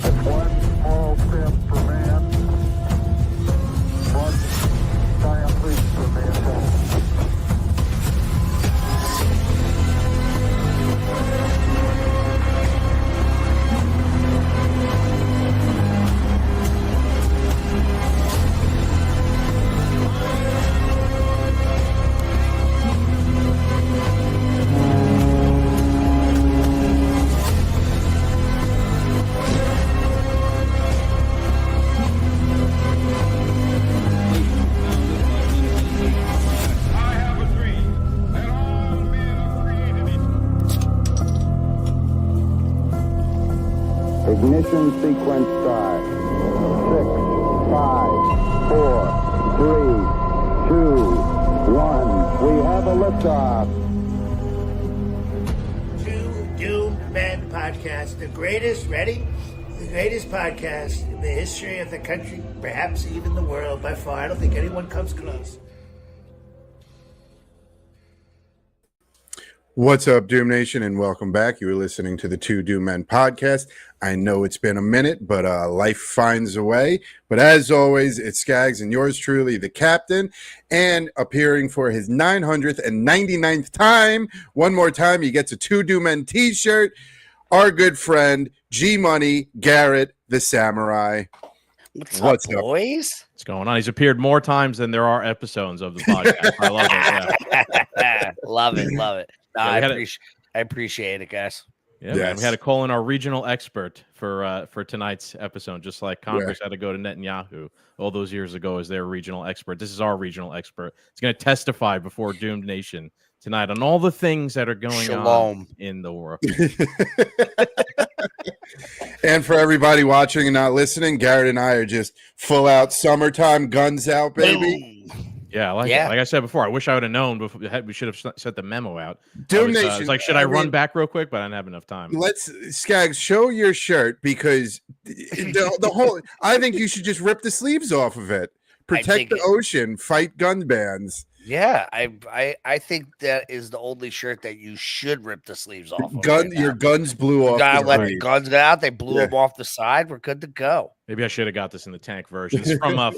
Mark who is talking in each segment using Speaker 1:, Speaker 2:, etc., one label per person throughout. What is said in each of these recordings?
Speaker 1: One small step for man, one giant leap for mankind.
Speaker 2: I have a dream that all men are created equal.
Speaker 1: Ignition sequence start. 6, 5, 4, 3, 2, 1. We have a liftoff.
Speaker 3: Two Doomed Men podcast, the greatest, ready? The greatest podcast in the history of the country, perhaps even the world by far. I don't think anyone comes close.
Speaker 4: What's up, Doom Nation, and welcome back. You are listening to the Two Doom Men podcast. I know it's been a minute, but life finds a way. But as always, it's Scagz and yours truly, the Captain, and appearing for his 999th time. One more time, he gets a Two Doom Men t-shirt. Our good friend, G-Money Garrett, the Samurai.
Speaker 5: What's up, boys?
Speaker 6: What's going on? He's appeared more times than there are episodes of the podcast. I love it. Yeah.
Speaker 5: Love it. No,
Speaker 6: Yeah,
Speaker 5: I appreciate it, guys.
Speaker 6: Yeah, man, we had to call in our regional expert for tonight's episode, just like Congress had to go to Netanyahu all those years ago as their regional expert. This is our regional expert. He's going to testify before Doomed Nation tonight on all the things that are going on in the world.
Speaker 4: And for everybody watching and not listening, Garrett and I are just full out summertime, guns out, baby.
Speaker 6: Yeah, like I said before, I wish I would have known before we should have sent the memo out.
Speaker 4: Doom
Speaker 6: I
Speaker 4: Nation.
Speaker 6: was like, should I run back real quick? But I didn't have enough time.
Speaker 4: Let's, Scagz, show your shirt because the whole, I think you should just rip the sleeves off of it. Protect the ocean, fight gun bans.
Speaker 5: Yeah, I think that is the only shirt that you should rip the sleeves off of.
Speaker 4: Your guns blew off.
Speaker 5: You gotta let the guns go out. They blew them off the side. We're good to go.
Speaker 6: Maybe I should have got this in the tank version. It's from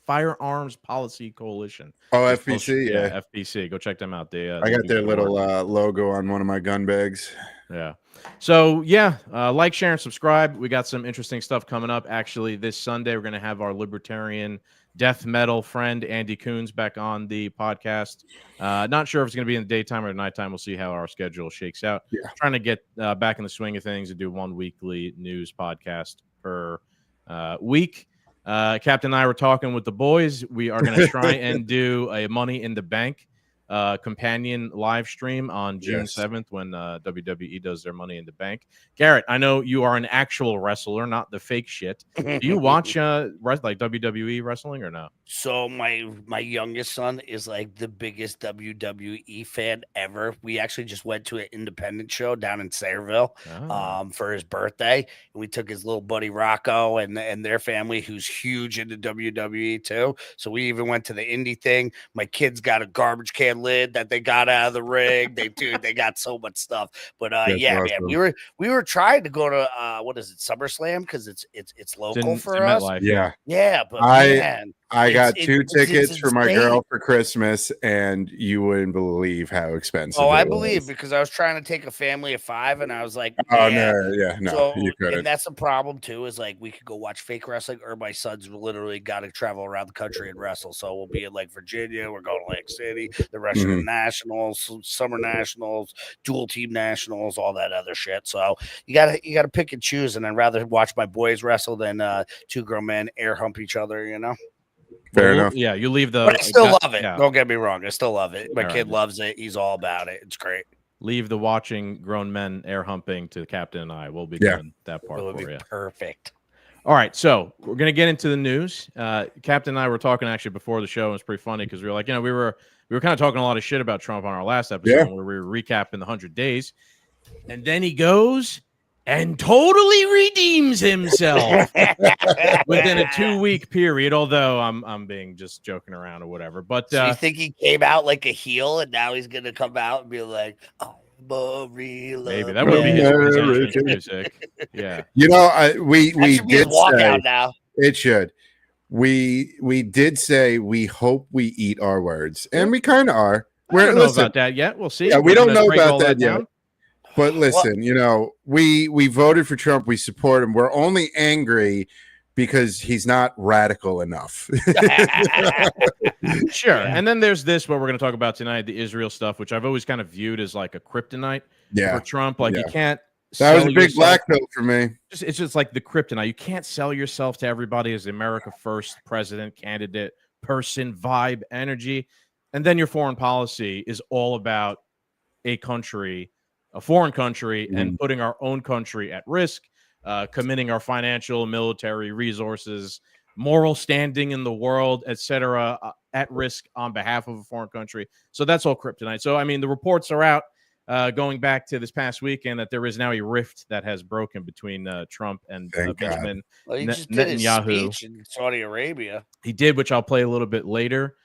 Speaker 6: Firearms Policy Coalition.
Speaker 4: Oh, FPC,
Speaker 6: yeah, FPC. Go check them out. They
Speaker 4: I got their little logo on one of my gun bags.
Speaker 6: Yeah. So yeah, like, share, and subscribe. We got some interesting stuff coming up. Actually, this Sunday we're going to have our libertarian death metal friend Andy Coons back on the podcast. Not sure if it's going to be in the daytime or the nighttime. We'll see how our schedule shakes out. Yeah. Trying to get back in the swing of things and do one weekly news podcast per week. Captain and I were talking with the boys. We are going to try and do a Money in the Bank companion live stream on June 7th when WWE does their Money in the Bank. Garrett, I know you are an actual wrestler, not the fake shit. Do you watch like WWE wrestling or no?
Speaker 5: So my youngest son is like the biggest WWE fan ever. We actually just went to an independent show down in Sayreville for his birthday. And we took his little buddy Rocco and their family, who's huge into WWE too. So we even went to the indie thing. My kids got a garbage can lid that they got out of the rig. They got so much stuff. But awesome. Man, we were trying to go to what is it, SummerSlam, because it's local for us.
Speaker 4: Yeah.
Speaker 5: But
Speaker 4: I got two tickets for my girl for Christmas, and you wouldn't believe how expensive.
Speaker 5: Oh, I believe, because I was trying to take a family of 5, and I was like,
Speaker 4: no,
Speaker 5: you
Speaker 4: couldn't.
Speaker 5: And that's the problem too. Is like we could go watch fake wrestling, or my son's literally got to travel around the country and wrestle. So we'll be in like Virginia. We're going to Lake City, the Russian Nationals, Summer Nationals, dual team Nationals, all that other shit. So you gotta pick and choose, and I'd rather watch my boys wrestle than two grown men air hump each other. You know.
Speaker 4: Fair enough.
Speaker 6: Yeah, you leave the.
Speaker 5: But I still love it.
Speaker 6: Yeah.
Speaker 5: Don't get me wrong. I still love it. My kid loves it. He's all about it. It's great.
Speaker 6: Leave the watching grown men air humping to the Captain and I. We'll be doing that part for you.
Speaker 5: Perfect.
Speaker 6: All right, so we're gonna get into the news. Captain and I were talking actually before the show. It was pretty funny because we were like, we were kind of talking a lot of shit about Trump on our last episode where we were recapping the 100 days, and then he goes and totally redeems himself within a 2-week period. Although I'm being just joking around or whatever. But
Speaker 5: so you think he came out like a heel, and now he's gonna come out and be like, "Oh, Barilla
Speaker 6: Maybe that would be his
Speaker 4: America.
Speaker 6: music. Yeah.
Speaker 4: You know, we
Speaker 5: That should be his
Speaker 4: did say
Speaker 5: walkout now.
Speaker 4: it should. We did say we hope we eat our words, and we kind of are.
Speaker 6: I don't know
Speaker 4: Listen,
Speaker 6: about that yet. We'll see.
Speaker 4: yeah, we
Speaker 6: We're
Speaker 4: don't
Speaker 6: gonna
Speaker 4: know
Speaker 6: break
Speaker 4: about
Speaker 6: all
Speaker 4: that yet.
Speaker 6: down.
Speaker 4: But listen, you know, we voted for Trump. We support him. We're only angry because he's not radical enough.
Speaker 6: Sure.
Speaker 5: Yeah.
Speaker 6: And then there's this, what we're going to talk about tonight, the Israel stuff, which I've always kind of viewed as like a kryptonite
Speaker 4: Yeah,
Speaker 6: for Trump. Like you can't.
Speaker 4: that was a
Speaker 6: sell
Speaker 4: big
Speaker 6: yourself-
Speaker 4: black pill for me.
Speaker 6: It's just like the kryptonite. You can't sell yourself to everybody as the America First president, candidate, person, vibe, energy. And then your foreign policy is all about a country, a foreign country, and putting our own country at risk, committing our financial, military resources, moral standing in the world, etc., at risk on behalf of a foreign country. So that's all kryptonite. So, I mean, the reports are out going back to this past weekend that there is now a rift that has broken between Trump and
Speaker 4: Thank God.
Speaker 6: Benjamin
Speaker 5: Well, he just did his
Speaker 6: Netanyahu.
Speaker 5: speech in Saudi Arabia.
Speaker 6: He did, which I'll play a little bit later.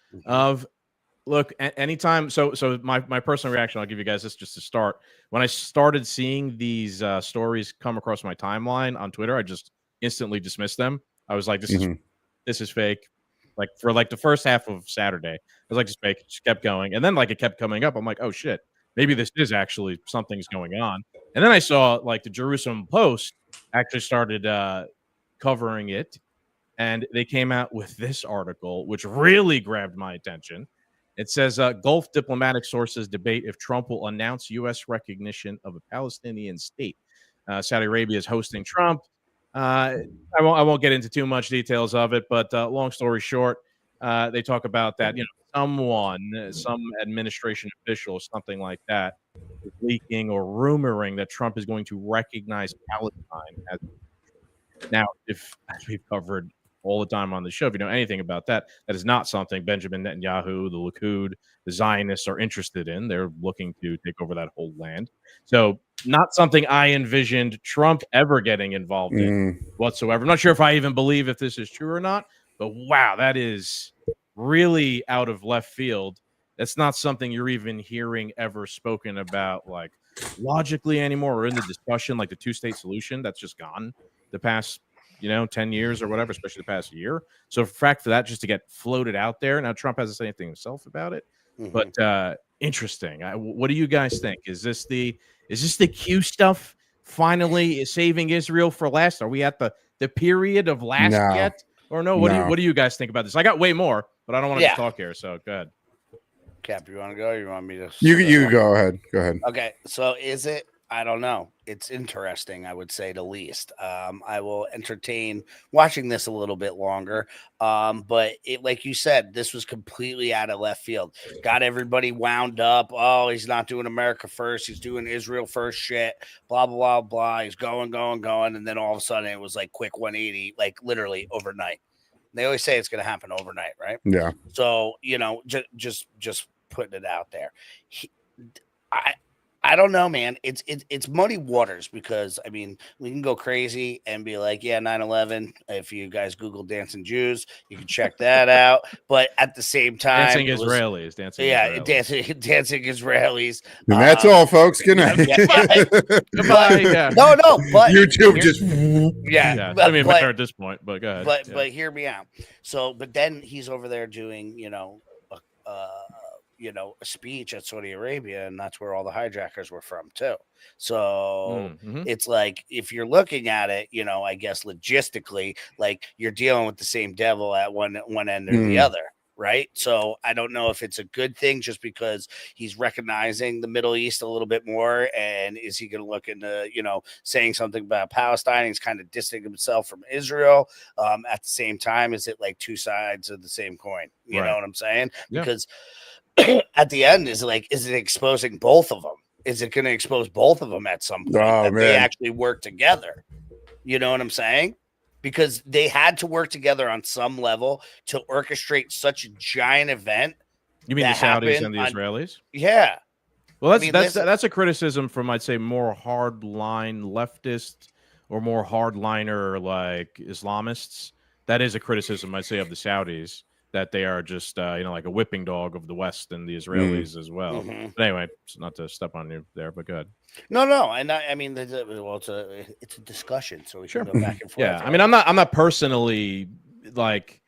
Speaker 6: Look, anytime. So my personal reaction, I'll give you guys this just to start. When I started seeing these stories come across my timeline on Twitter, I just instantly dismissed them. I was like, this is fake. Like for like the first half of Saturday, I was like, just fake. It just kept going, and then like it kept coming up. I'm like, oh shit, maybe this is actually something's going on. And then I saw like the Jerusalem Post actually started covering it, and they came out with this article, which really grabbed my attention. It says Gulf diplomatic sources debate if Trump will announce U.S. recognition of a Palestinian state. Saudi Arabia is hosting Trump. I won't get into too much details of it, but long story short, they talk about that some administration official, something like that, is leaking or rumoring that Trump is going to recognize Palestine as. Now, if as we've covered all the time on the show, if you know anything about that, that is not something Benjamin Netanyahu, the Likud, the Zionists are interested in. They're looking to take over that whole land. So not something I envisioned Trump ever getting involved in whatsoever. I'm not sure if I even believe if this is true or not, but wow, that is really out of left field. That's not something you're even hearing ever spoken about like logically anymore or in the discussion, like the two-state solution. That's just gone the past 10 years or whatever, especially the past year. So for fact for that just to get floated out there. Now Trump hasn't said anything himself about it, but interesting. What do you guys think? Is this the Q stuff finally saving Israel for last? Are we at the period of last yet? Or no? What do you guys think about this? I got way more, but I don't want to talk here. So go ahead.
Speaker 5: Cap, you want to go? Or you want me to?
Speaker 4: You go ahead. Go ahead.
Speaker 5: Okay, so is it? I don't know. It's interesting, I would say the least. I will entertain watching this a little bit longer. But it, like you said, this was completely out of left field. Got everybody wound up. Oh, he's not doing America first. He's doing Israel first shit. Blah, blah, blah, blah. He's going. And then all of a sudden it was like quick 180, like literally overnight. They always say it's going to happen overnight, right?
Speaker 4: Yeah.
Speaker 5: So, just putting it out there. I don't know, man. It's muddy waters because, I mean, we can go crazy and be like, yeah, 9/11. If you guys Google dancing Jews, you can check that out. But at the same time,
Speaker 6: dancing Israelis.
Speaker 5: Dancing Israelis.
Speaker 4: And that's all, folks. Good night.
Speaker 6: Goodbye. Yeah.
Speaker 5: No, but
Speaker 4: YouTube just
Speaker 6: I mean, better at this point, but go ahead.
Speaker 5: But hear me out. So, but then he's over there doing, a speech at Saudi Arabia, and that's where all the hijackers were from too. So it's like, if you're looking at it, I guess logistically, like you're dealing with the same devil at one end or the other. Right. So I don't know if it's a good thing just because he's recognizing the Middle East a little bit more. And is he going to look into, saying something about Palestine? He's kind of distancing himself from Israel. At the same time, is it like two sides of the same coin? You know what I'm saying? Yeah. Because at the end, is it exposing both of them? Is it going to expose both of them at some point they actually work together? You know what I'm saying? Because they had to work together on some level to orchestrate such a giant event.
Speaker 6: You mean the Saudis and the Israelis?
Speaker 5: Yeah.
Speaker 6: Well, that's a criticism from, I'd say, more hardline leftist or more hardliner like Islamists. That is a criticism, I'd say, of the Saudis. that they are just like a whipping dog of the West and the Israelis as well. But anyway, not to step on you there, but go ahead.
Speaker 5: No, and I mean, well, it's a discussion, so we can go back and forth.
Speaker 6: Yeah, I mean, I'm not personally like.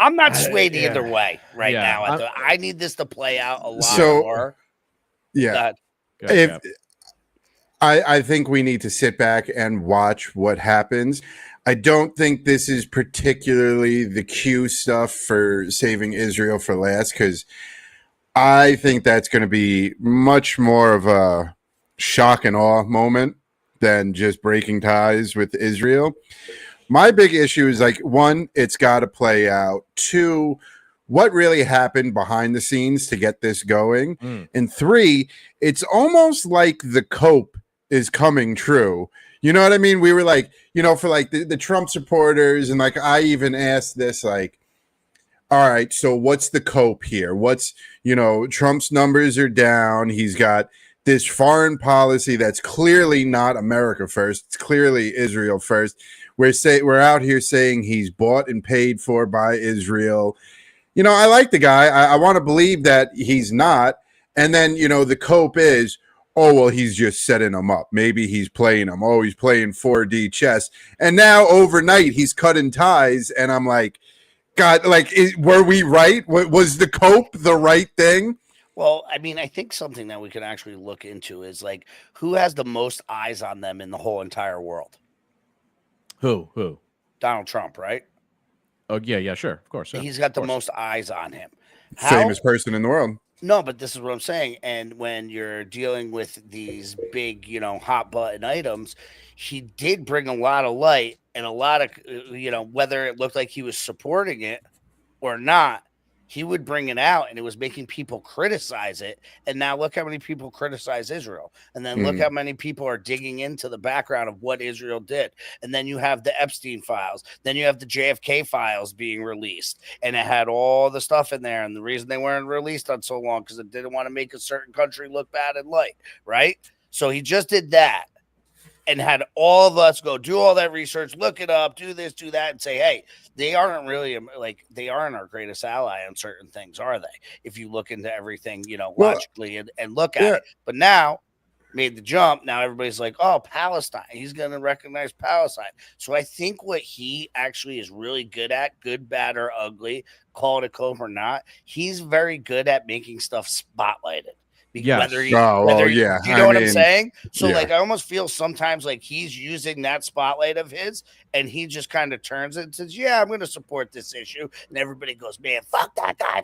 Speaker 5: I'm not swayed either way now. I need this to play out a lot more.
Speaker 4: Yeah, I think we need to sit back and watch what happens. I don't think this is particularly the Q stuff for saving Israel for last, because I think that's going to be much more of a shock and awe moment than just breaking ties with Israel. My big issue is, like, one, it's got to play out. Two, what really happened behind the scenes to get this going? And three, it's almost like the cope is coming true. You know what I mean? We were like, for like the Trump supporters, and like I even asked this, like, all right, so what's the cope here? What's, Trump's numbers are down. He's got this foreign policy that's clearly not America first. It's clearly Israel first. We're out here saying he's bought and paid for by Israel. I like the guy. I want to believe that he's not. And then, the cope is, oh, well, he's just setting them up. Maybe he's playing them. Oh, he's playing 4D chess. And now overnight he's cutting ties. And I'm like, God, like, were we right? Was the cope the right thing?
Speaker 5: Well, I mean, I think something that we can actually look into is, like, who has the most eyes on them in the whole entire world?
Speaker 6: Who?
Speaker 5: Donald Trump, right?
Speaker 6: Oh, yeah, sure. Of course. Yeah.
Speaker 5: He's got the most eyes on him.
Speaker 4: Famous person in the world.
Speaker 5: No, but this is what I'm saying. And when you're dealing with these big, hot button items, he did bring a lot of light and a lot of, whether it looked like he was supporting it or not, he would bring it out, and it was making people criticize it. And now look how many people criticize Israel. And then look how many people are digging into the background of what Israel did. And then you have the Epstein files. Then you have the JFK files being released. And it had all the stuff in there. And the reason they weren't released on so long, because it didn't want to make a certain country look bad in light, right? So he just did that and had all of us go do all that research, look it up, do this, do that, and say, hey, they aren't really, like, they aren't our greatest ally on certain things, are they? If you look into everything, logically and look at it. But now, made the jump, now everybody's like, oh, Palestine, he's going to recognize Palestine. So I think what he actually is really good at, good, bad, or ugly, call it a cope or not, he's very good at making stuff spotlighted.
Speaker 6: Yes.
Speaker 5: You know what I'm saying? So,
Speaker 4: yeah.
Speaker 5: like, I almost feel sometimes like he's using that spotlight of his, and he just kind of turns it and says, yeah, I'm going to support this issue. And everybody goes, man, fuck that guy.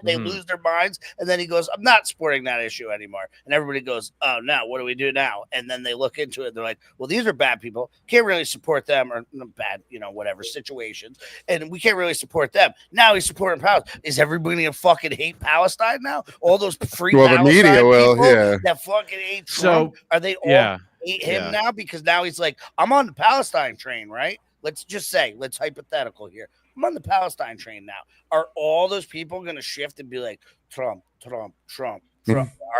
Speaker 5: They lose their minds. And then he goes, I'm not supporting that issue anymore. And everybody goes, oh, now what do we do now? And then they look into it. They're like, well, these are bad people. Can't really support them, or bad, whatever situations. And we can't really support them. Now he's supporting Palestine. Is everybody going to fucking hate Palestine now? All those free Palestine
Speaker 4: media will,
Speaker 5: that fucking hate Trump. So, are they all hate him now? Because now he's like, I'm on the Palestine train, right? Let's just say, let's hypothetical here. I'm on the Palestine train now. Are all those people going to shift and be like, Trump? Are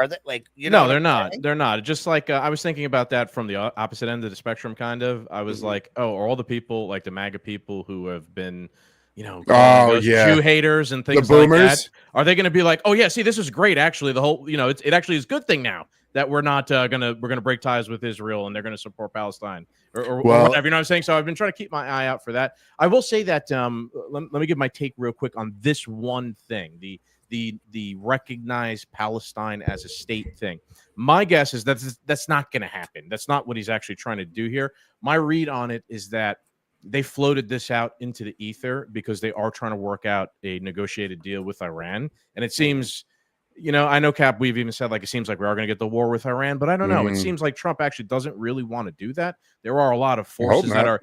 Speaker 5: they like,
Speaker 6: No, they're not. Saying? They're not. Just like I was thinking about that from the opposite end of the spectrum, kind of. I was like, oh, are all the people, like the MAGA people who have been, Jew haters and things like that, are they going to be like, oh yeah, see, this is great. Actually, the whole, it actually is a good thing now that we're not gonna break ties with Israel and they're gonna support Palestine or whatever. You know what I'm saying? So I've been trying to keep my eye out for that. I will say that let me give my take real quick on this one thing, the recognized Palestine as a state thing. My guess is that's not going to happen. That's not what he's actually trying to do here. My read on it is that they floated this out into the ether because they are trying to work out a negotiated deal with Iran. And it seems, I know, Cap, we've even said, like, it seems like we are going to get the war with Iran, but I don't know. It seems like Trump actually doesn't really want to do that. There are a lot of forces that are,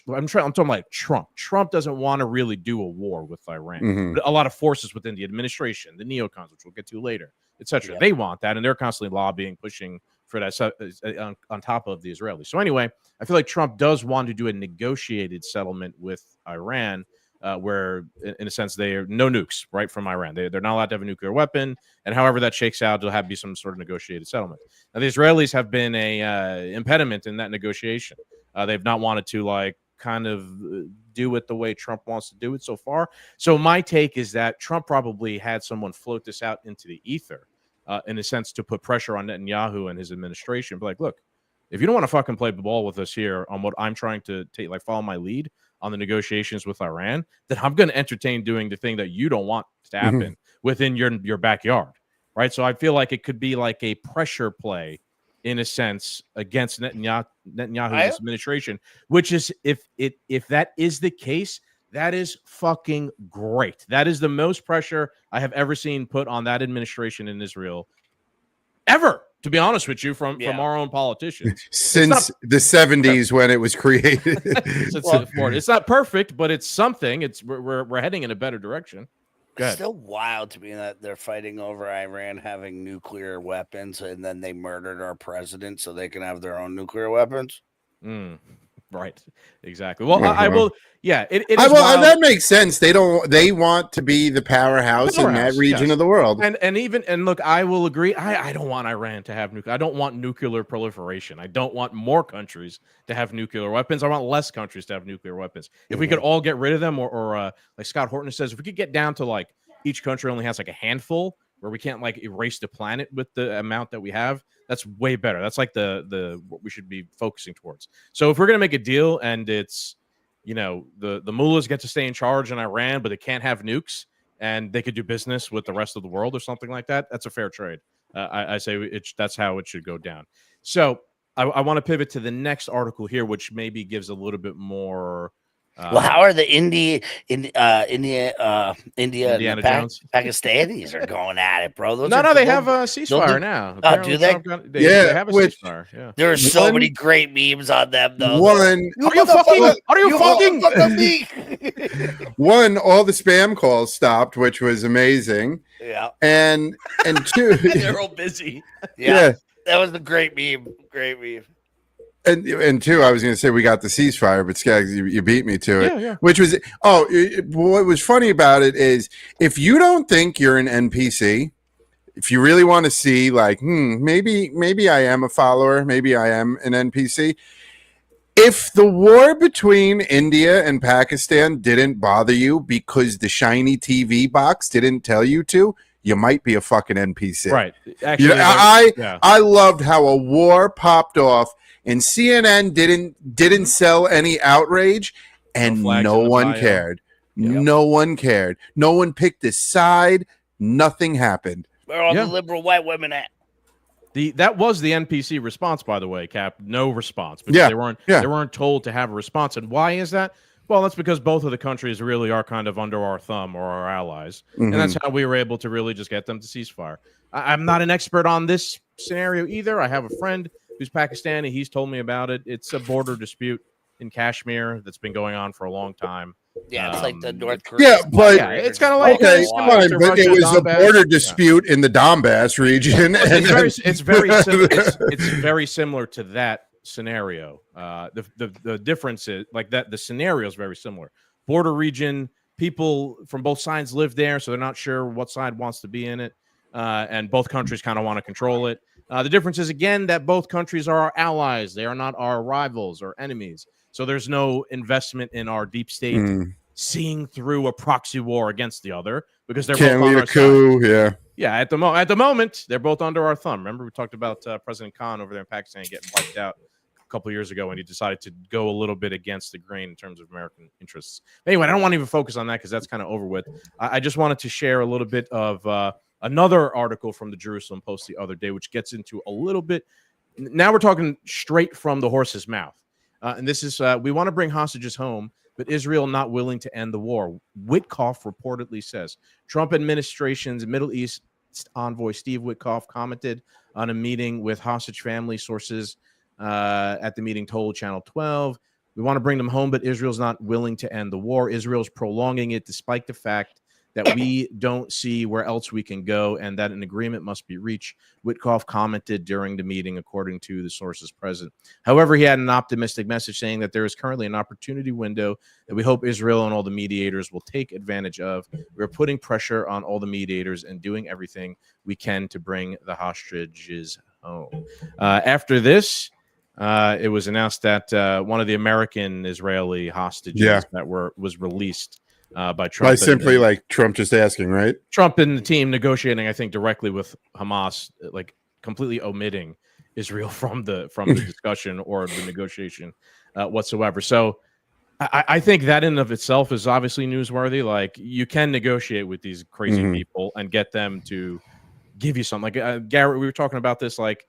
Speaker 6: I'm talking like Trump. Trump doesn't want to really do a war with Iran. But a lot of forces within the administration, the neocons, which we'll get to later, etc. They want that. And they're constantly lobbying, pushing for that on top of the Israelis. So anyway, I feel like Trump does want to do a negotiated settlement with Iran, where in a sense they are no nukes, right, from Iran. They're not allowed to have a nuclear weapon, and however that shakes out, there'll have to be some sort of negotiated settlement. Now the Israelis have been a impediment in that negotiation. They've not wanted to kind of do it the way Trump wants to do it so far. So my take is that Trump probably had someone float this out into the ether in a sense to put pressure on Netanyahu and his administration. But like, look, if you don't want to fucking play the ball with us here on what I'm trying to take, like follow my lead on the negotiations with Iran, then I'm going to entertain doing the thing that you don't want to happen within your backyard, right? So I feel like it could be like a pressure play in a sense against Netanyahu's administration, which is if that is the case, that is fucking great. That is the most pressure I have ever seen put on that administration in Israel ever, to be honest with you, from our own politicians.
Speaker 4: Since the 70s when it was created.
Speaker 6: It's not perfect, but it's something. We're heading in a better direction.
Speaker 5: It's still wild to me that they're fighting over Iran having nuclear weapons, and then they murdered our president so they can have their own nuclear weapons.
Speaker 6: Right. Exactly. Well, I will. Yeah. That
Speaker 4: makes sense. They want to be the powerhouse in that region of the world.
Speaker 6: And look, I will agree. I don't want Iran to have nuclear. I don't want nuclear proliferation. I don't want more countries to have nuclear weapons. I want less countries to have nuclear weapons. If we could all get rid of them, or like Scott Horton says, if we could get down to like each country only has like a handful, where we can't like erase the planet with the amount that we have, that's way better. That's like the what we should be focusing towards. So if we're gonna make a deal and it's, the mullahs get to stay in charge in Iran, but they can't have nukes and they could do business with the rest of the world or something like that, that's a fair trade. I say that's how it should go down. So I want to pivot to the next article here, which maybe gives a little bit more.
Speaker 5: Well, how are the India Pakistanis are going at it, bro?
Speaker 6: They have a ceasefire now.
Speaker 5: Oh, do they?
Speaker 6: They have a ceasefire. Yeah.
Speaker 5: There are so many great memes on them, though.
Speaker 6: Are you fucking?
Speaker 4: One, all the spam calls stopped, which was amazing.
Speaker 5: Yeah.
Speaker 4: And two,
Speaker 5: they're all busy. Yeah. That was a great meme. Great meme.
Speaker 4: And two, I was going to say we got the ceasefire, but Scagz, you beat me to it.
Speaker 6: Yeah.
Speaker 4: Which was what was funny about it is if you don't think you're an NPC, if you really want to see like, maybe I am a follower, maybe I am an NPC. If the war between India and Pakistan didn't bother you because the shiny TV box didn't tell you to, you might be a fucking NPC.
Speaker 6: Right. Actually,
Speaker 4: I loved how a war popped off and CNN didn't sell any outrage, and no one cared. Yep. No one cared. No one picked a side. Nothing happened.
Speaker 5: Where are all the liberal white women at?
Speaker 6: That was the NPC response, by the way, Cap. No response. Because they weren't told to have a response. And why is that? Well, that's because both of the countries really are kind of under our thumb, or our allies. And that's how we were able to really just get them to ceasefire. I'm not an expert on this scenario either. I have a friend who's Pakistani. He's told me about it. It's a border dispute in Kashmir that's been going on for a long time.
Speaker 5: Yeah, it's like the North Korea.
Speaker 4: Yeah, but
Speaker 6: it's kind of like
Speaker 4: fine, but it was a border dispute in the Donbass region.
Speaker 6: It's very similar. It's very similar to that scenario. The difference is like that. The scenario is very similar. Border region, people from both sides live there, so they're not sure what side wants to be in it, and both countries kind of want to control it. The difference is, again, that both countries are our allies. They are not our rivals or enemies. So there's no investment in our deep state seeing through a proxy war against the other, because they're both on our side. Yeah. At the moment, they're both under our thumb. Remember, we talked about President Khan over there in Pakistan getting wiped out a couple of years ago when he decided to go a little bit against the grain in terms of American interests. Anyway, I don't want to even focus on that because that's kind of over with. I just wanted to share a little bit of another article from the Jerusalem Post the other day, which gets into a little bit. Now we're talking straight from the horse's mouth. And this is, we want to bring hostages home, but Israel not willing to end the war. Witkoff reportedly says. Trump administration's Middle East envoy Steve Witkoff commented on a meeting with hostage family. Sources at the meeting told Channel 12, we want to bring them home, but Israel's not willing to end the war. Israel's prolonging it despite the fact that we don't see where else we can go and that an agreement must be reached, Witkoff commented during the meeting, according to the sources present. However, he had an optimistic message saying that there is currently an opportunity window that we hope Israel and all the mediators will take advantage of. We're putting pressure on all the mediators and doing everything we can to bring the hostages home. After this, it was announced that one of the American Israeli hostages that was released by Trump.
Speaker 4: By simply like Trump just asking, right?
Speaker 6: Trump and the team negotiating, I think, directly with Hamas, like completely omitting Israel from the discussion or the negotiation whatsoever. So I think that in of itself is obviously newsworthy. Like, you can negotiate with these crazy people and get them to give you something. Like Garrett, we were talking about this. Like,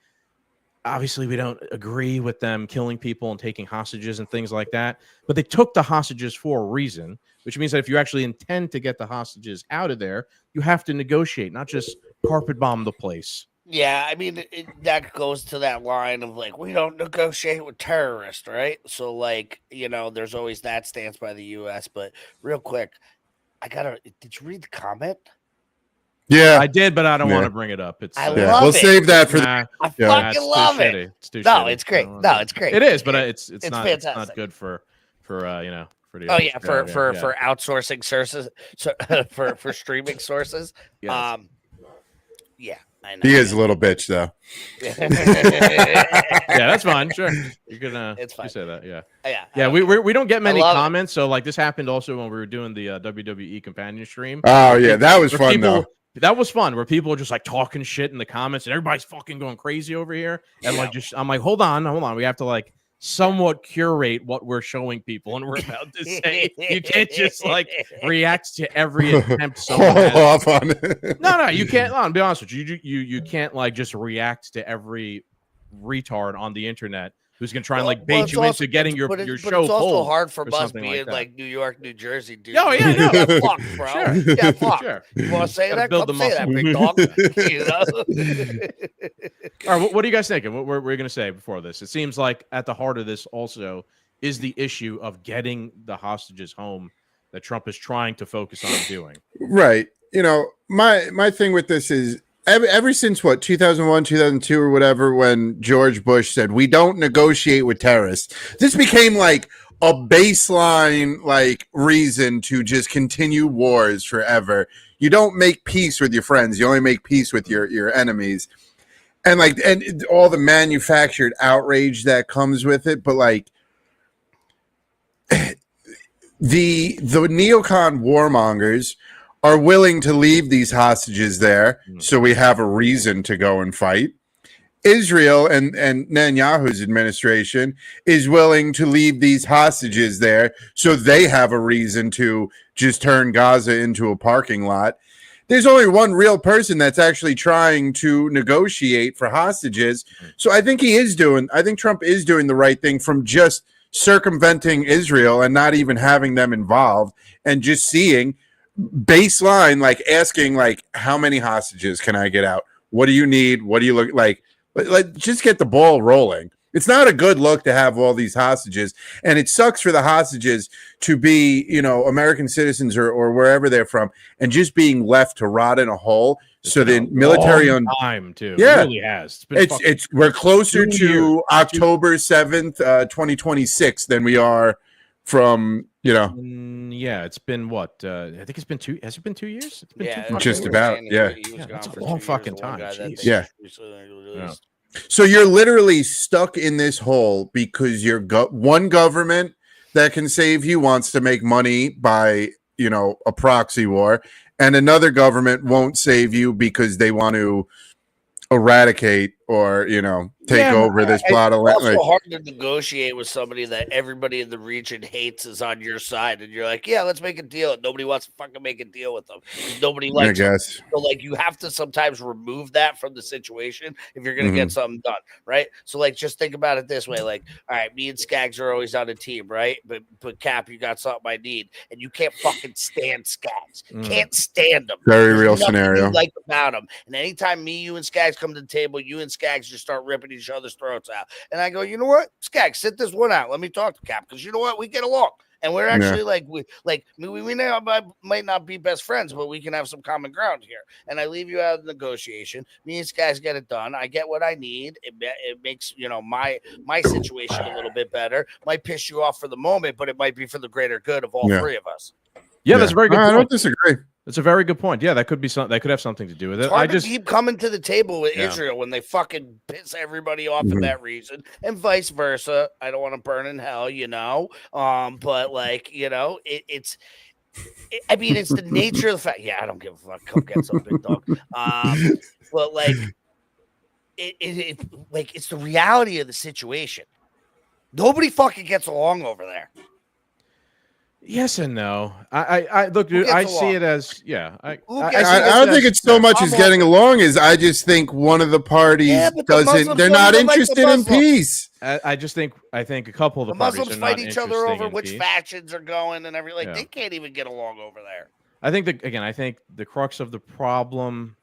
Speaker 6: obviously, we don't agree with them killing people and taking hostages and things like that. But they took the hostages for a reason, which means that if you actually intend to get the hostages out of there, you have to negotiate, not just carpet bomb the place.
Speaker 5: Yeah, I mean, that goes to that line of like, we don't negotiate with terrorists, right? So, like, there's always that stance by the U.S. But real quick, did you read the comment?
Speaker 4: Yeah,
Speaker 6: I did, but I don't want to bring it up.
Speaker 5: I love
Speaker 4: we'll
Speaker 5: it.
Speaker 4: save that for.
Speaker 5: I fucking love it.
Speaker 6: It's too
Speaker 5: no,
Speaker 6: shitty.
Speaker 5: it's great. No, it's great.
Speaker 6: It is, but it's not.
Speaker 5: fantastic.
Speaker 6: It's not good for for the.
Speaker 5: For outsourcing sources, for streaming sources.
Speaker 6: Yes.
Speaker 5: Yeah, I know.
Speaker 4: He is a little bitch, though.
Speaker 6: Yeah, that's fine. Sure, you can.
Speaker 5: It's fine.
Speaker 6: You say that. Yeah.
Speaker 5: Yeah.
Speaker 6: We don't get many comments.
Speaker 5: It.
Speaker 6: So like this happened also when we were doing the WWE companion stream.
Speaker 4: Oh yeah, that was fun though.
Speaker 6: That was fun, where people are just like talking shit in the comments and everybody's fucking going crazy over here. And I'm like, hold on. We have to like somewhat curate what we're showing people and we're about to say. You can't just like react to every attempt.
Speaker 4: Off on it.
Speaker 6: No, you can't. I'll be honest with you. You can't like just react to every retard on the internet who's gonna try and like bait you into getting your show.
Speaker 5: But it's also hard for us being like New York, New Jersey, dude. Oh yeah, no, yeah, fuck, bro. Sure. Yeah, fuck. Sure. You want to say that? Come say that, big dog.
Speaker 6: All right, what are you guys thinking? What we're gonna say before this? It seems like at the heart of this also is the issue of getting the hostages home that Trump is trying to focus on doing.
Speaker 4: Right. My thing with this is ever since 2001, 2002 or whatever, when George Bush said we don't negotiate with terrorists, this became like a baseline like reason to just continue wars forever. You don't make peace with your friends, you only make peace with your enemies. And all the manufactured outrage that comes with it, but like the neocon warmongers are willing to leave these hostages there so we have a reason to go and fight. Israel and Netanyahu's administration is willing to leave these hostages there so they have a reason to just turn Gaza into a parking lot. There's only one real person that's actually trying to negotiate for hostages. So I think Trump is doing the right thing from just circumventing Israel and not even having them involved and just seeing baseline, like asking like, how many hostages can I get out? What do you need? What do you look like? Just get the ball rolling. It's not a good look to have all these hostages, and it sucks for the hostages to be, American citizens or wherever they're from, and just being left to rot in a hole. So the military on
Speaker 6: time too.
Speaker 4: Yeah,
Speaker 6: it really has.
Speaker 4: We're closer to October 7th, 2026 than we are from
Speaker 6: Yeah, it's been what? I think it's been 2. Has it been 2 years? It's been
Speaker 4: just about. Yeah,
Speaker 6: that's a long fucking time.
Speaker 4: Yeah. So you're literally stuck in this hole because one government that can save you wants to make money by, a proxy war, and another government won't save you because they want to eradicate or take over this plot of land.
Speaker 5: It's also hard to negotiate with somebody that everybody in the region hates is on your side, and you're like, yeah, let's make a deal. Nobody wants to fucking make a deal with them. Nobody likes them. So like you have to sometimes remove that from the situation if you're gonna get something done, right? So like just think about it this way: like, all right, me and Scagz are always on a team, right? But Cap, you got something I need, and you can't fucking stand Scagz. Can't stand them.
Speaker 4: Very real scenario.
Speaker 5: Like about them, and anytime me, you, and Scagz come to the table, you and Scagz just start ripping each other's throats out. And I go, you know what? Scagz, sit this one out. Let me talk to Cap, because you know what? We get along. And we're actually we might not be best friends, but we can have some common ground here. And I leave you out of the negotiation. Me and Scagz get it done. I get what I need. It makes my situation a little bit better. Might piss you off for the moment, but it might be for the greater good of all three of us.
Speaker 6: Yeah, that's a very good point.
Speaker 4: I don't disagree.
Speaker 6: That's a very good point. Yeah, that could be something. That could have something to do with it.
Speaker 5: It's hard to keep coming to the table with
Speaker 6: Yeah.
Speaker 5: Israel when they fucking piss everybody off for that reason, and vice versa. I don't want to burn in hell, but like, it's. I mean, it's the nature of the fact. Yeah, I don't give a fuck. Come get some big dog. But like, it's the reality of the situation. Nobody fucking gets along over there.
Speaker 6: Yes and no. I look, dude. I see it as I
Speaker 4: don't think it's so much as getting along as I just think one of the parties doesn't. They're not interested in peace.
Speaker 6: I think a couple of the
Speaker 5: Muslims fight each other over which factions are going and everything. They can't even get along over there.
Speaker 6: I think the crux of the problem,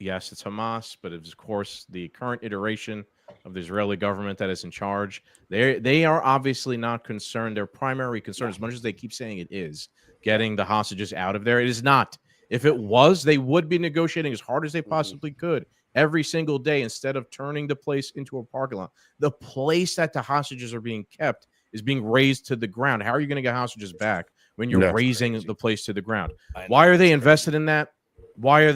Speaker 6: yes, it's Hamas, but it's of course the current iteration of the Israeli government that is in charge. They are obviously not concerned. Their primary concern, as much as they keep saying it is, getting the hostages out of there. It is not. If it was, they would be negotiating as hard as they possibly could every single day instead of turning the place into a parking lot. The place that the hostages are being kept is being razed to the ground. How are you going to get hostages back when you're razing the place to the ground? Why are they invested in that? Why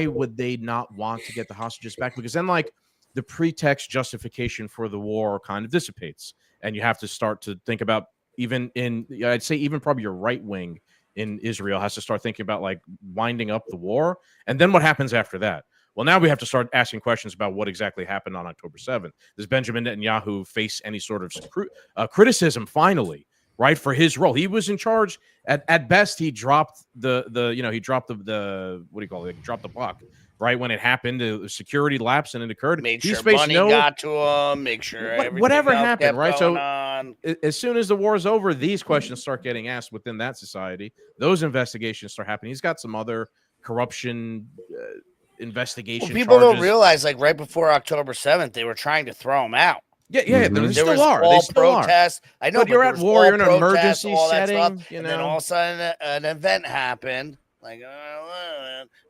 Speaker 6: would they not want to get the hostages back? Because then, like, the pretext justification for the war kind of dissipates, and you have to start to think about, I'd say even probably your right wing in Israel has to start thinking about like winding up the war. And then what happens after that? Well, now we have to start asking questions about what exactly happened on October 7th. Does Benjamin Netanyahu face any sort of criticism finally, right, for his role? He was in charge. At best, he dropped the what do you call it? He dropped the puck. Right when it happened, the security lapse and it occurred.
Speaker 5: Made sure money got to him. Make sure
Speaker 6: whatever happened, right? So
Speaker 5: on.
Speaker 6: As soon as the war is over, these questions start getting asked within that society. Those investigations start happening. He's got some other corruption investigation.
Speaker 5: People don't realize, like right before October 7th, they were trying to throw him out.
Speaker 6: Yeah, they still are.
Speaker 5: They still protests. I know,
Speaker 6: but you're at war. You're in an emergency setting.
Speaker 5: And then all of a sudden, an event happened. Like,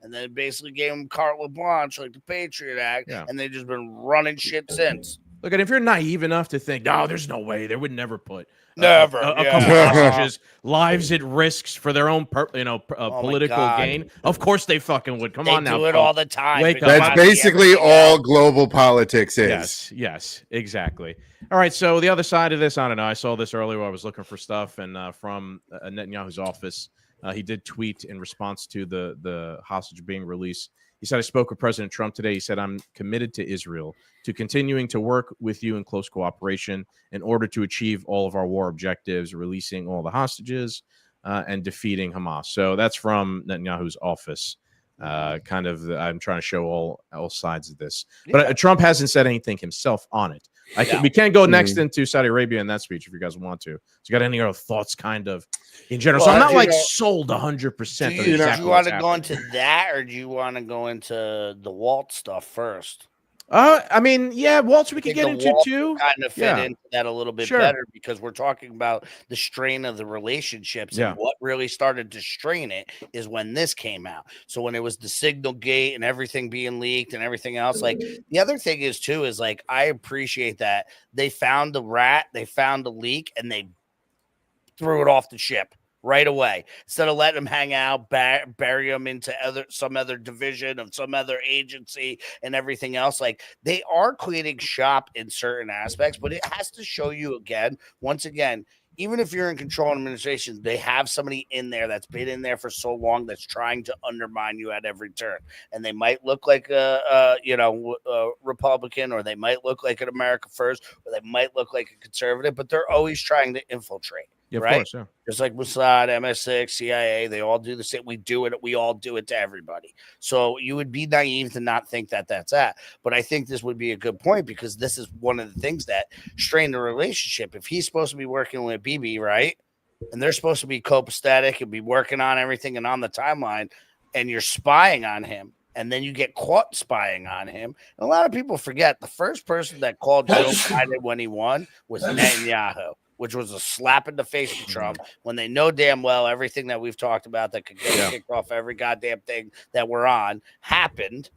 Speaker 5: and then basically gave him carte blanche, like the Patriot Act, and they've just been running shit since.
Speaker 6: Look, and if you're naive enough to think, no, there's no way they would never put
Speaker 5: a
Speaker 6: couple hostages lives at risks for their own political gain, of course they fucking would. Come on now,
Speaker 5: they do it all the time.
Speaker 4: That's basically all global politics is.
Speaker 6: Yes, exactly. All right, so the other side of this, I don't know. I saw this earlier while I was looking for stuff, and from Netanyahu's office. He did tweet in response to the hostage being released. He said, I spoke with President Trump today. He said, I'm committed to Israel, to continuing to work with you in close cooperation in order to achieve all of our war objectives, releasing all the hostages and defeating Hamas. So that's from Netanyahu's office. I'm trying to show all sides of this. But Trump hasn't said anything himself on it. We can go next into Saudi Arabia in that speech if you guys want to. So you got any other thoughts kind of in general? So I'm not sold 100%.
Speaker 5: Do you want to go into that, or do you want to go into the Walt stuff first?
Speaker 6: I mean, yeah, Waltz we could get into too.
Speaker 5: Kind of fit into that a little bit better because we're talking about the strain of the relationships, and what really started to strain it is when this came out. So when it was the Signal Gate and everything being leaked and everything else, like the other thing is too is like I appreciate that they found the rat, they found the leak, and they threw it off the ship right away instead of letting them hang out, bury them into some other division of some other agency and everything else. Like they are cleaning shop in certain aspects, but it has to show you once again, even if you're in control of administration, they have somebody in there that's been in there for so long that's trying to undermine you at every turn. And they might look like a Republican, or they might look like an America First, or they might look like a conservative, but they're always trying to infiltrate.
Speaker 6: Yeah,
Speaker 5: right?
Speaker 6: Of course, yeah.
Speaker 5: Just like Mossad, MI6, CIA, they all do the same. We do it. We all do it to everybody. So you would be naive to not think that that's that. But I think this would be a good point because this is one of the things that strain the relationship. If he's supposed to be working with BB, right, and they're supposed to be copacetic and be working on everything and on the timeline, and you're spying on him, and then you get caught spying on him. And a lot of people forget the first person that called Joe Biden when he won was Netanyahu, which was a slap in the face to Trump when they know damn well everything that we've talked about that could get kicked off every goddamn thing that we're on happened.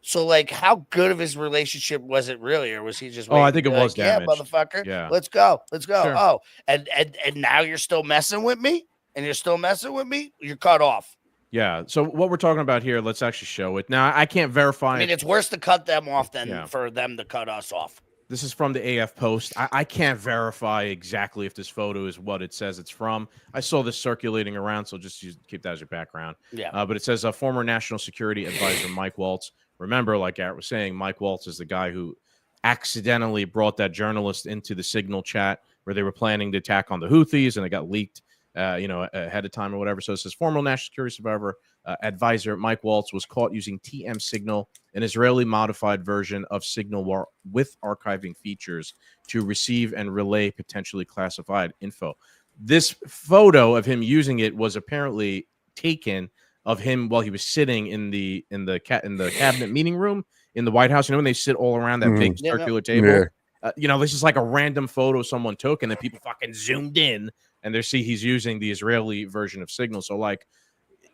Speaker 5: So, like, how good of his relationship was it really, or was he just?
Speaker 6: I think it was damaged.
Speaker 5: Yeah, motherfucker.
Speaker 6: Yeah,
Speaker 5: let's go.
Speaker 6: Sure.
Speaker 5: Oh, and now you're still messing with me, and you're still messing with me, you're cut off.
Speaker 6: Yeah. So what we're talking about here, let's actually show it. Now, I can't verify.
Speaker 5: I mean, it's worse to cut them off than for them to cut us off.
Speaker 6: This is from the AF Post. I can't verify exactly if this photo is what it says it's from. I saw this circulating around, so just keep that as your background.
Speaker 5: Yeah.
Speaker 6: But it says former National Security Advisor Mike Waltz. Remember, like Garrett was saying, Mike Waltz is the guy who accidentally brought that journalist into the Signal chat where they were planning the attack on the Houthis, and it got leaked, ahead of time or whatever. So it says former National Security Survivor advisor Mike Waltz was caught using TM Signal, an Israeli modified version of Signal with archiving features to receive and relay potentially classified info. This photo of him using it was apparently taken of him while he was sitting in the cabinet meeting room in the White House. You know, when they sit all around that big circular table. Yeah. This is like a random photo someone took, and then people fucking zoomed in, and they see he's using the Israeli version of Signal. So, like,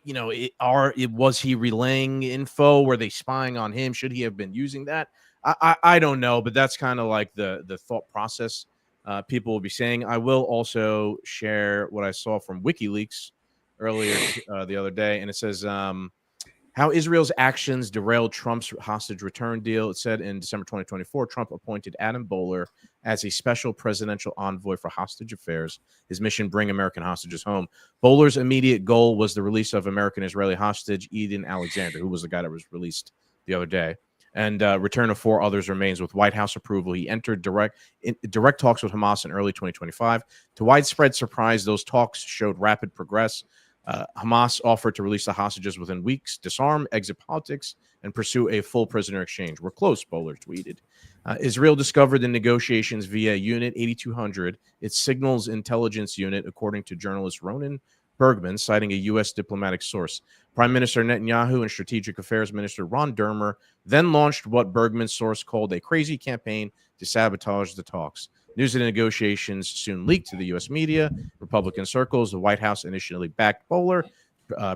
Speaker 6: was he relaying info? Were they spying on him? Should he have been using that? I don't know, but that's kind of like the thought process people will be saying. I will also share what I saw from WikiLeaks earlier the other day, and it says how Israel's actions derailed Trump's hostage return deal. It said in December 2024, Trump appointed Adam Boehler as a special presidential envoy for hostage affairs. His mission, bring American hostages home. Boehler's immediate goal was the release of American-Israeli hostage Eden Alexander, who was the guy that was released the other day, and return of 4 others remains with White House approval. He entered direct talks with Hamas in early 2025. To widespread surprise, those talks showed rapid progress. Hamas offered to release the hostages within weeks, disarm, exit politics, and pursue a full prisoner exchange. We're close, Boehler tweeted. Israel discovered the negotiations via Unit 8200, its signals intelligence unit, according to journalist Ronan Bergman, citing a U.S. diplomatic source. Prime Minister Netanyahu and Strategic Affairs Minister Ron Dermer then launched what Bergman's source called a crazy campaign to sabotage the talks. News of the negotiations soon leaked to the U.S. media, Republican circles. The White House initially backed Boehler.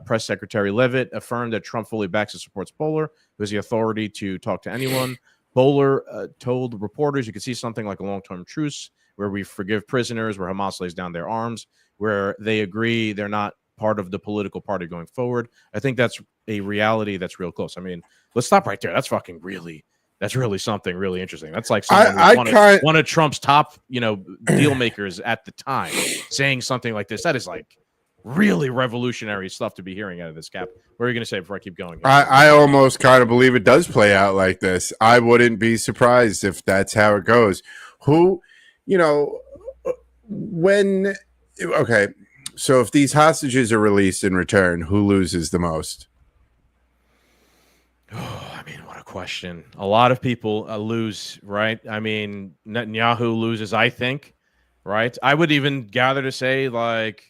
Speaker 6: Press Secretary Leavitt affirmed that Trump fully backs and supports Boehler, who has the authority to talk to anyone. Boehler told reporters you could see something like a long-term truce where we forgive prisoners, where Hamas lays down their arms, where they agree they're not part of the political party going forward. I think that's a reality that's real close. I mean, let's stop right there. That's fucking really... That's really something really interesting. That's like one of Trump's top, deal makers at the time saying something like this. That is like really revolutionary stuff to be hearing out of this, Cap. What are you going to say before I keep going?
Speaker 4: I almost kind of believe it does play out like this. I wouldn't be surprised if that's how it goes. So if these hostages are released in return, who loses the most?
Speaker 6: Oh, I mean, what a question. A lot of people lose, right? I mean, Netanyahu loses, I think, right? I would even gather to say, like,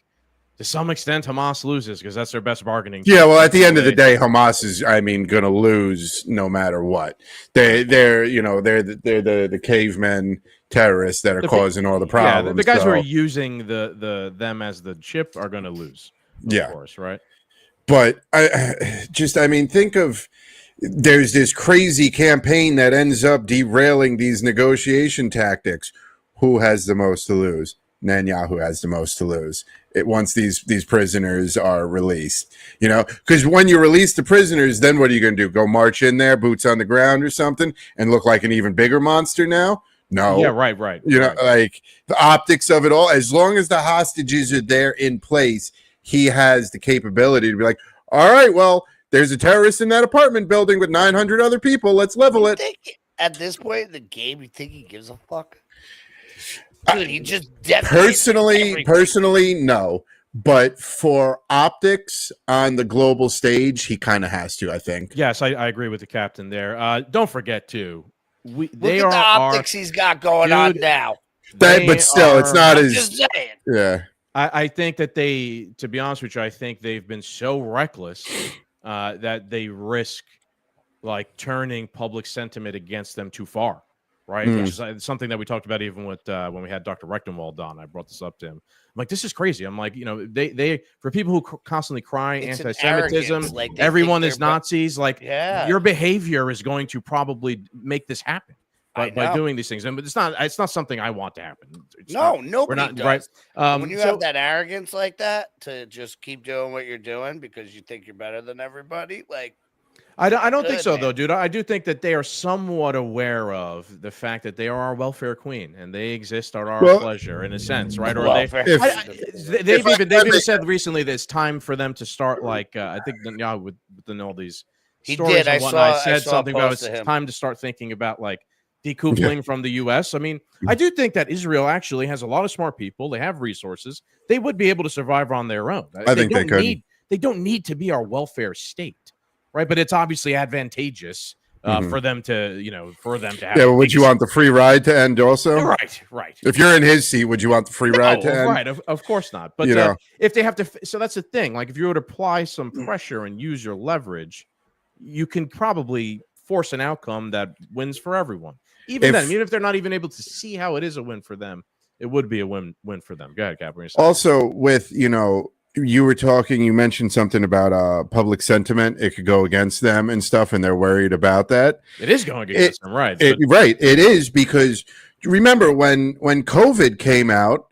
Speaker 6: to some extent, Hamas loses because that's their best bargaining.
Speaker 4: Yeah, well, at the end of the day, Hamas is, going to lose no matter what. They're the cavemen terrorists that are causing all the problems.
Speaker 6: Yeah, the guys who are using them as the chip are going to lose. Of course, right?
Speaker 4: But think of. There's this crazy campaign that ends up derailing these negotiation tactics. Who has the most to lose? Netanyahu has the most to lose. Once these prisoners are released, because when you release the prisoners, then what are you going to do? Go march in there, boots on the ground or something, and look like an even bigger monster now? No.
Speaker 6: Yeah, right.
Speaker 4: Like the optics of it all. As long as the hostages are there in place, he has the capability to be like, all right, well, there's a terrorist in that apartment building with 900 other people. Let's level it.
Speaker 5: At this point in the game, you think he gives a fuck? Dude, he just
Speaker 4: personally, no. But for optics on the global stage, he kind of has to, I think.
Speaker 6: Yes, I agree with the captain there. Don't forget, too.
Speaker 5: Look at the optics he's got going on now.
Speaker 4: But still, it's not as...
Speaker 5: Just saying.
Speaker 4: Yeah.
Speaker 6: I think that to be honest with you, I think they've been so reckless... that they risk like turning public sentiment against them too far, right? Which is something that we talked about even with when we had Dr. Rechtenwald on. I brought this up to him. I'm like, this is crazy. I'm like, they for people who constantly cry anti-Semitism, everyone is Nazis. Like, your behavior is going to probably make this happen. by doing these things. And it's not something I want to happen.
Speaker 5: Nobody does.
Speaker 6: Right?
Speaker 5: When you have that arrogance like that to just keep doing what you're doing because you think you're better than everybody, like.
Speaker 6: I don't think so, though, dude. I do think that they are somewhat aware of the fact that they are our welfare queen and they exist at our pleasure, in a sense, right? Or they've even said recently that it's time for them to start, like I think Netanyahu with all these stories and whatnot. I said something about it's time to start thinking about like decoupling from the U.S. I mean, I do think that Israel actually has a lot of smart people. They have resources. They would be able to survive on their own.
Speaker 4: I think they could.
Speaker 6: They don't need to be our welfare state. Right, but it's obviously advantageous for them to have.
Speaker 4: Yeah, would you want the free ride to end also?
Speaker 6: Right.
Speaker 4: If you're in his seat, would you want the free ride to end?
Speaker 6: Right, of course not. But if they have to, so that's the thing. Like, if you would apply some pressure and use your leverage, you can probably force an outcome that wins for everyone. Even if they're not even able to see how it is a win for them, it would be a win for them. Go ahead, Cap.
Speaker 4: Also, with you mentioned something about public sentiment. It could go against them and stuff, and they're worried about that.
Speaker 6: It is going against them, right?
Speaker 4: Right. It is, because remember when COVID came out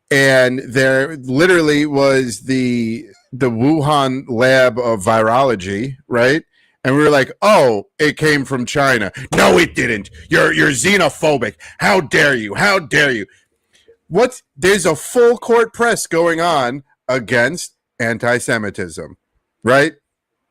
Speaker 4: and there literally was the Wuhan lab of virology, right? And we were like, oh, it came from China. No, it didn't. You're xenophobic. How dare you? How dare you? There's a full court press going on against anti-Semitism, right?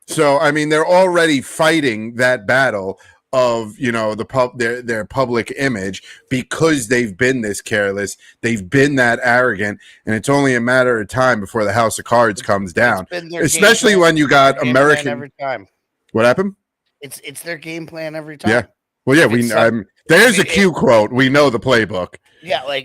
Speaker 4: So, I mean, they're already fighting that battle of, their public image because they've been this careless, they've been that arrogant, and it's only a matter of time before the house of cards comes down. Especially when you got American.
Speaker 5: Every time.
Speaker 4: What happened?
Speaker 5: It's their game plan every time.
Speaker 4: Yeah. Well, yeah, there's a cue quote. We know the playbook.
Speaker 5: Yeah, what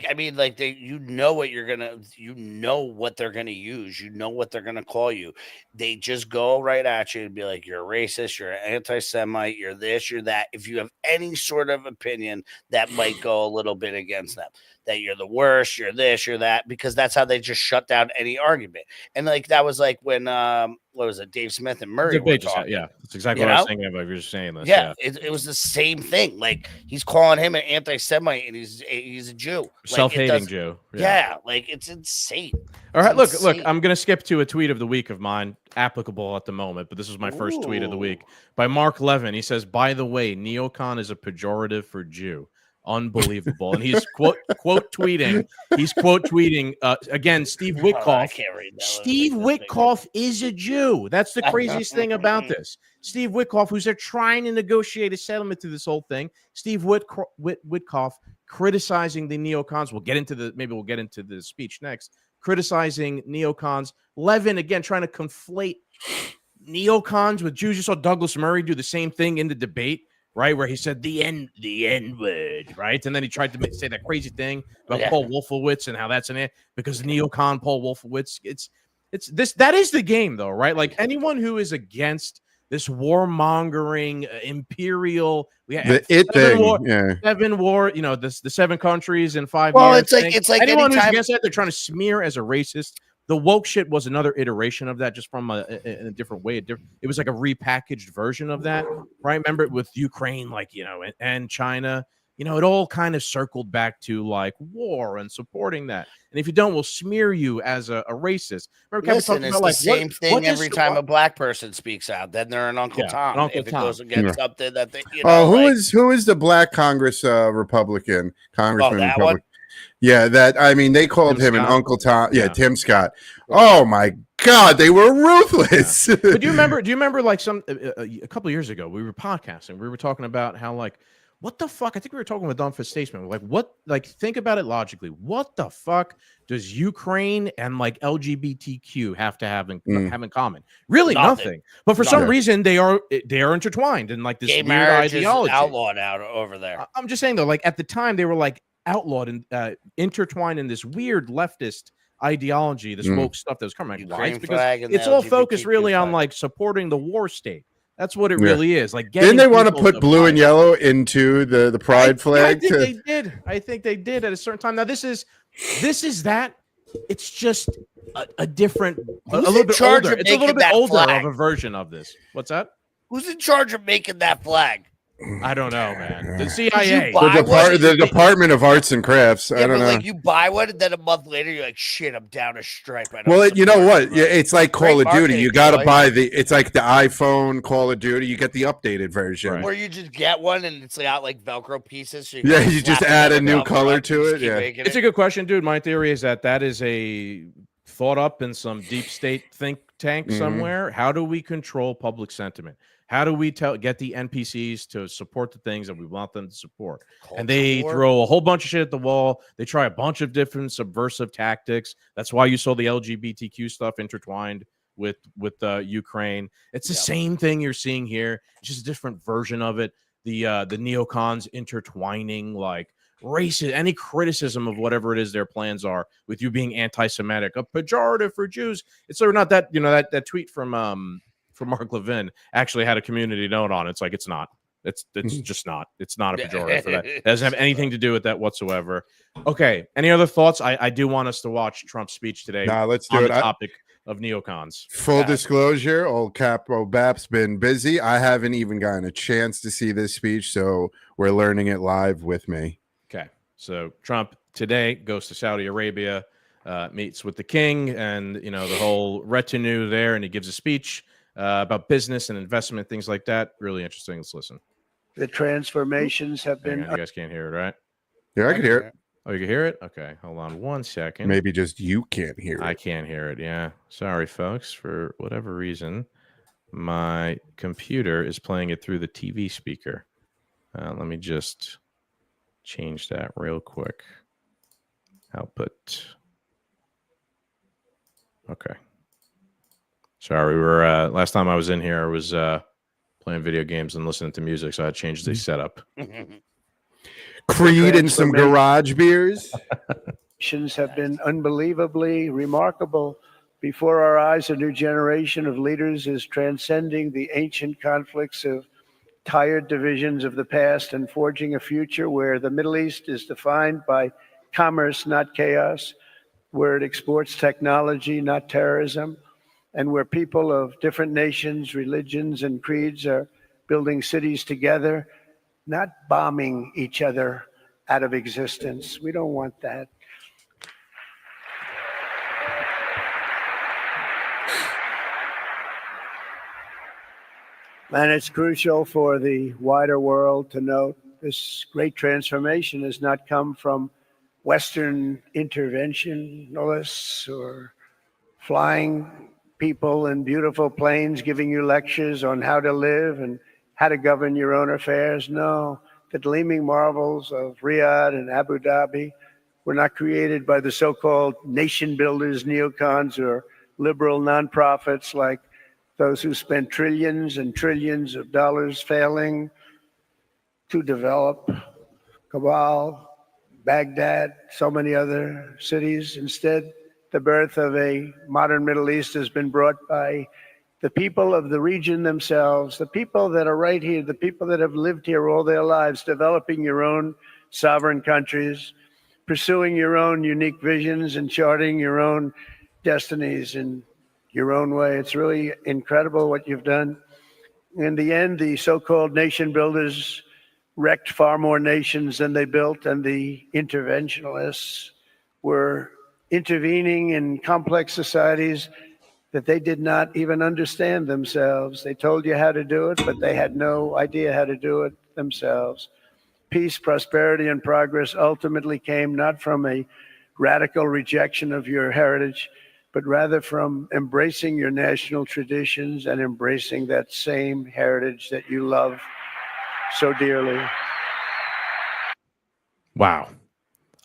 Speaker 5: they're gonna use. You know what they're gonna call you. They just go right at you and be like, "You're a racist. You're an anti-Semite. You're this. You're that." If you have any sort of opinion that might go a little bit against them, that you're the worst. You're this. You're that. Because that's how they just shut down any argument. And like that was like when what was it? Dave Smith and Murray were talking.
Speaker 6: Yeah, that's exactly what I was thinking about. If you're saying this.
Speaker 5: Yeah. It was the same thing. Like he's calling him an anti-Semite and he's a Jew, like,
Speaker 6: self-hating Jew.
Speaker 5: Yeah, like it's insane.
Speaker 6: All right, look. I'm gonna skip to a tweet of the week of mine, applicable at the moment, but this was my first tweet of the week by Mark Levin. He says, "By the way, neocon is a pejorative for Jew." Unbelievable. And he's quote tweeting. He's quote tweeting again. Steve Witkoff. Steve Witkoff is a Jew. That's the craziest thing about this. Steve Witkoff, who's there trying to negotiate a settlement to this whole thing. Steve Witkoff criticizing the neocons. We'll get into the speech next. Criticizing neocons. Levin again trying to conflate neocons with Jews. You saw Douglas Murray do the same thing in the debate. Right, where he said the N word, right? And then he tried to say that crazy thing about Paul Wolfowitz and how that's an because neocon Paul Wolfowitz. That is the game, though, right? Like anyone who is against this warmongering imperial, the seven countries in 5 years. It's like anyone who's against that, they're trying to smear as a racist. The woke shit was another iteration of that, just from in a different way. It was like a repackaged version of that, right? Remember it with Ukraine, and China. It all kind of circled back to like war and supporting that. And if you don't, we'll smear you as a racist. Remember,
Speaker 5: it's the same thing every time a black person speaks out. Then they're an Uncle Tom. If it goes against something that they,
Speaker 4: who is the black Congress Republican congressman? Republican? Yeah, they called him an Uncle Tom. Yeah, Tim Scott. Oh my God, they were ruthless.
Speaker 6: Yeah. But do you remember like a couple of years ago, we were podcasting. We were talking about how like, what the fuck? I think we were talking with Don Statesman. Think about it logically. What the fuck does Ukraine and like LGBTQ have to have in common? Really nothing. But for some reason they are intertwined in like this
Speaker 5: gay
Speaker 6: weird ideology.
Speaker 5: Outlawed out over there.
Speaker 6: I'm just saying though, like at the time they were like outlawed and intertwined in this weird leftist ideology, this woke stuff that was coming. Why? Because it's all focused really on like supporting the war state. That's what it really is. Like,
Speaker 4: didn't they want to put blue and yellow into the pride flag?
Speaker 6: I think they did at a certain time. Now this is that. It's just a different, a little bit older. It's a little bit older of a version of this. What's that?
Speaker 5: Who's in charge of making that flag?
Speaker 6: I don't know, man. The CIA.
Speaker 4: The Department of Arts and Crafts.
Speaker 5: Yeah,
Speaker 4: I don't
Speaker 5: but
Speaker 4: know.
Speaker 5: like you buy one, and then a month later you're like, shit, I'm down a stripe.
Speaker 4: Well, you know what? Yeah, it's like Call of Duty. You got to buy it's like the iPhone Call of Duty. You get the updated version.
Speaker 6: Right.
Speaker 5: Or you just get one and it's got like Velcro pieces. So
Speaker 4: you just add a new color to it. Yeah.
Speaker 6: It's a good question, dude. My theory is that is a thought up in some deep state think tank somewhere. How do we control public sentiment? How do we get the NPCs to support the things that we want them to support? And they throw a whole bunch of shit at the wall. They try a bunch of different subversive tactics. That's why you saw the LGBTQ stuff intertwined with Ukraine. It's the same thing you're seeing here. It's just a different version of it. The neocons intertwining like racist, any criticism of whatever it is their plans are with you being anti-Semitic, a pejorative for Jews. It's sort of not that, that tweet from Mark Levin actually had a community note on it. It's like, it's not. It's just not. It's not a pejorative for that. It doesn't have anything to do with that whatsoever. Okay. Any other thoughts? I do want us to watch Trump's speech today.
Speaker 4: Nah, let's do
Speaker 6: on
Speaker 4: it.
Speaker 6: The topic of neocons.
Speaker 4: Full disclosure, old Capo Bap's been busy. I haven't even gotten a chance to see this speech, so we're learning it live with me.
Speaker 6: Okay. So Trump today goes to Saudi Arabia, meets with the king and, the whole retinue there, and he gives a speech about business and investment, things like that. Really interesting. Let's listen.
Speaker 7: The transformations have been.
Speaker 6: You guys can't hear it, right?
Speaker 4: Yeah, I can hear it.
Speaker 6: Oh, you can hear it? Okay, hold on 1 second.
Speaker 4: Maybe just you can't hear it.
Speaker 6: I can't hear it, yeah. Sorry, folks. For whatever reason, my computer is playing it through the TV speaker. Let me just change that real quick. Output. Okay. Sorry, we were last time I was in here, I was playing video games and listening to music, so I changed the setup.
Speaker 4: Creed and some garage beers.
Speaker 7: Have been unbelievably remarkable. Before our eyes, a new generation of leaders is transcending the ancient conflicts of tired divisions of the past and forging a future where the Middle East is defined by commerce, not chaos, where it exports technology, not terrorism, and where people of different nations, religions, and creeds are building cities together, not bombing each other out of existence. We don't want that. And it's crucial for the wider world to note this great transformation has not come from Western interventionists or flying people in beautiful planes giving you lectures on how to live and how to govern your own affairs. No, the gleaming marvels of Riyadh and Abu Dhabi were not created by the so-called nation builders, neocons, or liberal nonprofits like those who spent trillions and trillions of dollars failing to develop Kabul, Baghdad, so many other cities. Instead, the birth of a modern Middle East has been brought by the people of the region themselves, the people that are right here, the people that have lived here all their lives, developing your own sovereign countries, pursuing your own unique visions and charting your own destinies in your own way. It's really incredible what you've done. In the end, the so-called nation builders wrecked far more nations than they built, and the interventionists were intervening in complex societies that they did not even understand themselves. They told you how to do it, but they had no idea how to do it themselves. Peace, prosperity, and progress ultimately came not from a radical rejection of your heritage, but rather from embracing your national traditions and embracing that same heritage that you love so dearly.
Speaker 6: Wow.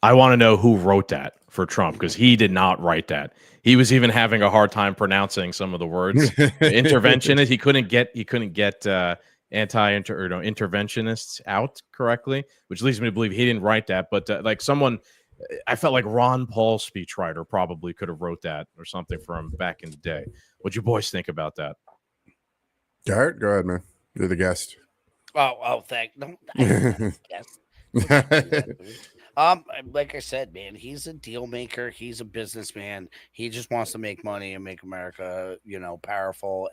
Speaker 6: I want to know who wrote that for Trump, because he did not write that. He was even having a hard time pronouncing some of the words. Interventionist, he couldn't get interventionists out correctly, which leads me to believe he didn't write that. But like someone, I felt like Ron Paul, speechwriter, probably could have wrote that or something from back in the day. What'd you boys think about that?
Speaker 4: Garrett, go ahead, man. You're the guest.
Speaker 5: Like I said, man, he's a deal maker. He's a businessman. He just wants to make money and make America, powerful.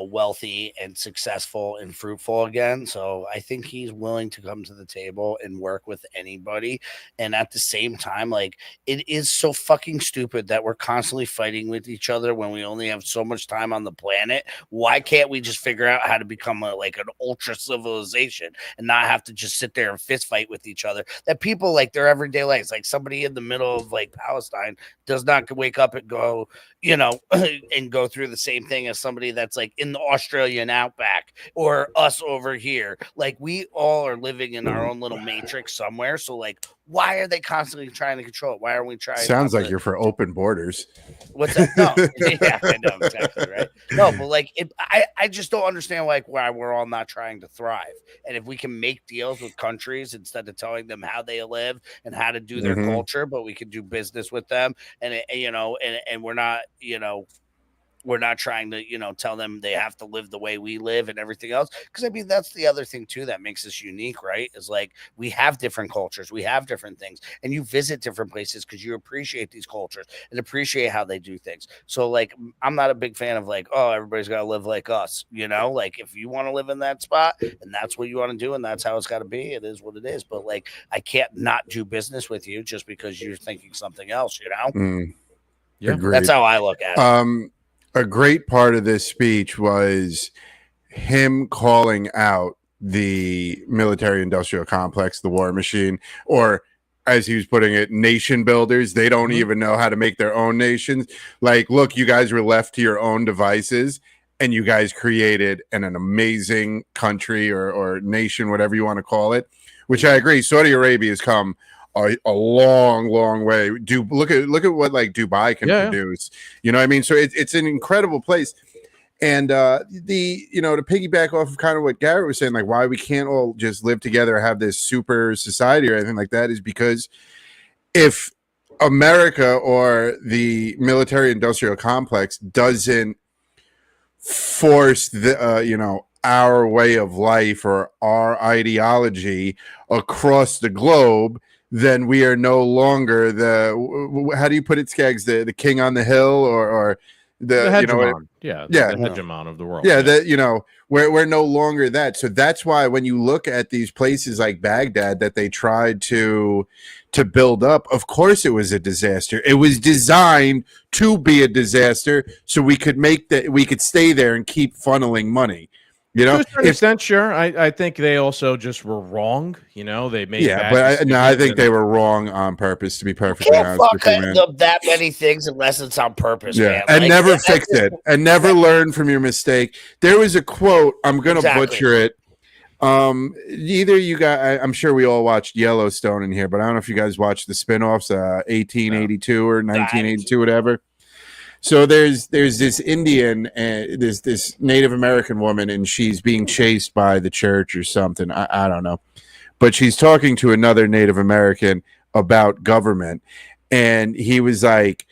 Speaker 5: wealthy and successful and fruitful again. So I think he's willing to come to the table and work with anybody. And at the same time, like, it is so fucking stupid that we're constantly fighting with each other when we only have so much time on the planet. Why can't we just figure out how to become an ultra civilization and not have to just sit there and fist fight with each other? That people, like, their everyday lives, like somebody in the middle of like Palestine does not wake up and go, and go through the same thing as somebody that's like in the Australian outback or us over here. Like, we all are living in our own little matrix somewhere. So like, why are they constantly trying to control it? Why are we trying?
Speaker 4: Sounds like you're for open borders.
Speaker 5: What's that? No, yeah, I know exactly, right? No, but like, I just don't understand like why we're all not trying to thrive. And if we can make deals with countries instead of telling them how they live and how to do their culture, but we can do business with them, and and we're not, we're not trying to, tell them they have to live the way we live and everything else. Because I mean, that's the other thing too that makes us unique, right? Is like, we have different cultures, we have different things, and you visit different places because you appreciate these cultures and appreciate how they do things. So like, I'm not a big fan of like, oh, everybody's got to live like us, like, if you want to live in that spot and that's what you want to do and that's how it's got to be, it is what it is. But like, I can't not do business with you just because you're thinking something else,
Speaker 6: Yeah,
Speaker 4: agreed.
Speaker 5: That's how I look at it.
Speaker 4: A great part of this speech was him calling out the military-industrial complex, the war machine, or as he was putting it, nation builders. They don't even know how to make their own nations. Like, look, you guys were left to your own devices, and you guys created an amazing country or nation, whatever you want to call it, which I agree. Saudi Arabia has come a long way. Look at what like Dubai can produce. You know what I mean? So it's an incredible place. And to piggyback off of kind of what Garrett was saying, like why we can't all just live together, have this super society or anything like that, is because if America or the military industrial complex doesn't force the our way of life or our ideology across the globe, then we are no longer how do you put it, Scagz, the king on the hill or the
Speaker 6: hegemon. The hegemon of the world.
Speaker 4: We're no longer that. So that's why when you look at these places like Baghdad that they tried to build up, of course it was a disaster. It was designed to be a disaster so we could stay there and keep funneling money. To
Speaker 6: a certain extent, sure. I think they also just were wrong. They made
Speaker 4: I think they were wrong on purpose. To be perfectly honest with you, man.
Speaker 5: That many things unless it's on purpose, man.
Speaker 4: And never fix it, and never learn from your mistake. There was a quote. I'm gonna butcher it. Either you guys, I'm sure we all watched Yellowstone in here, but I don't know if you guys watched the spinoffs, 1882 or 1982, whatever. So there's this Indian, this Native American woman, and she's being chased by the church or something. I don't know. But she's talking to another Native American about government. And she was like,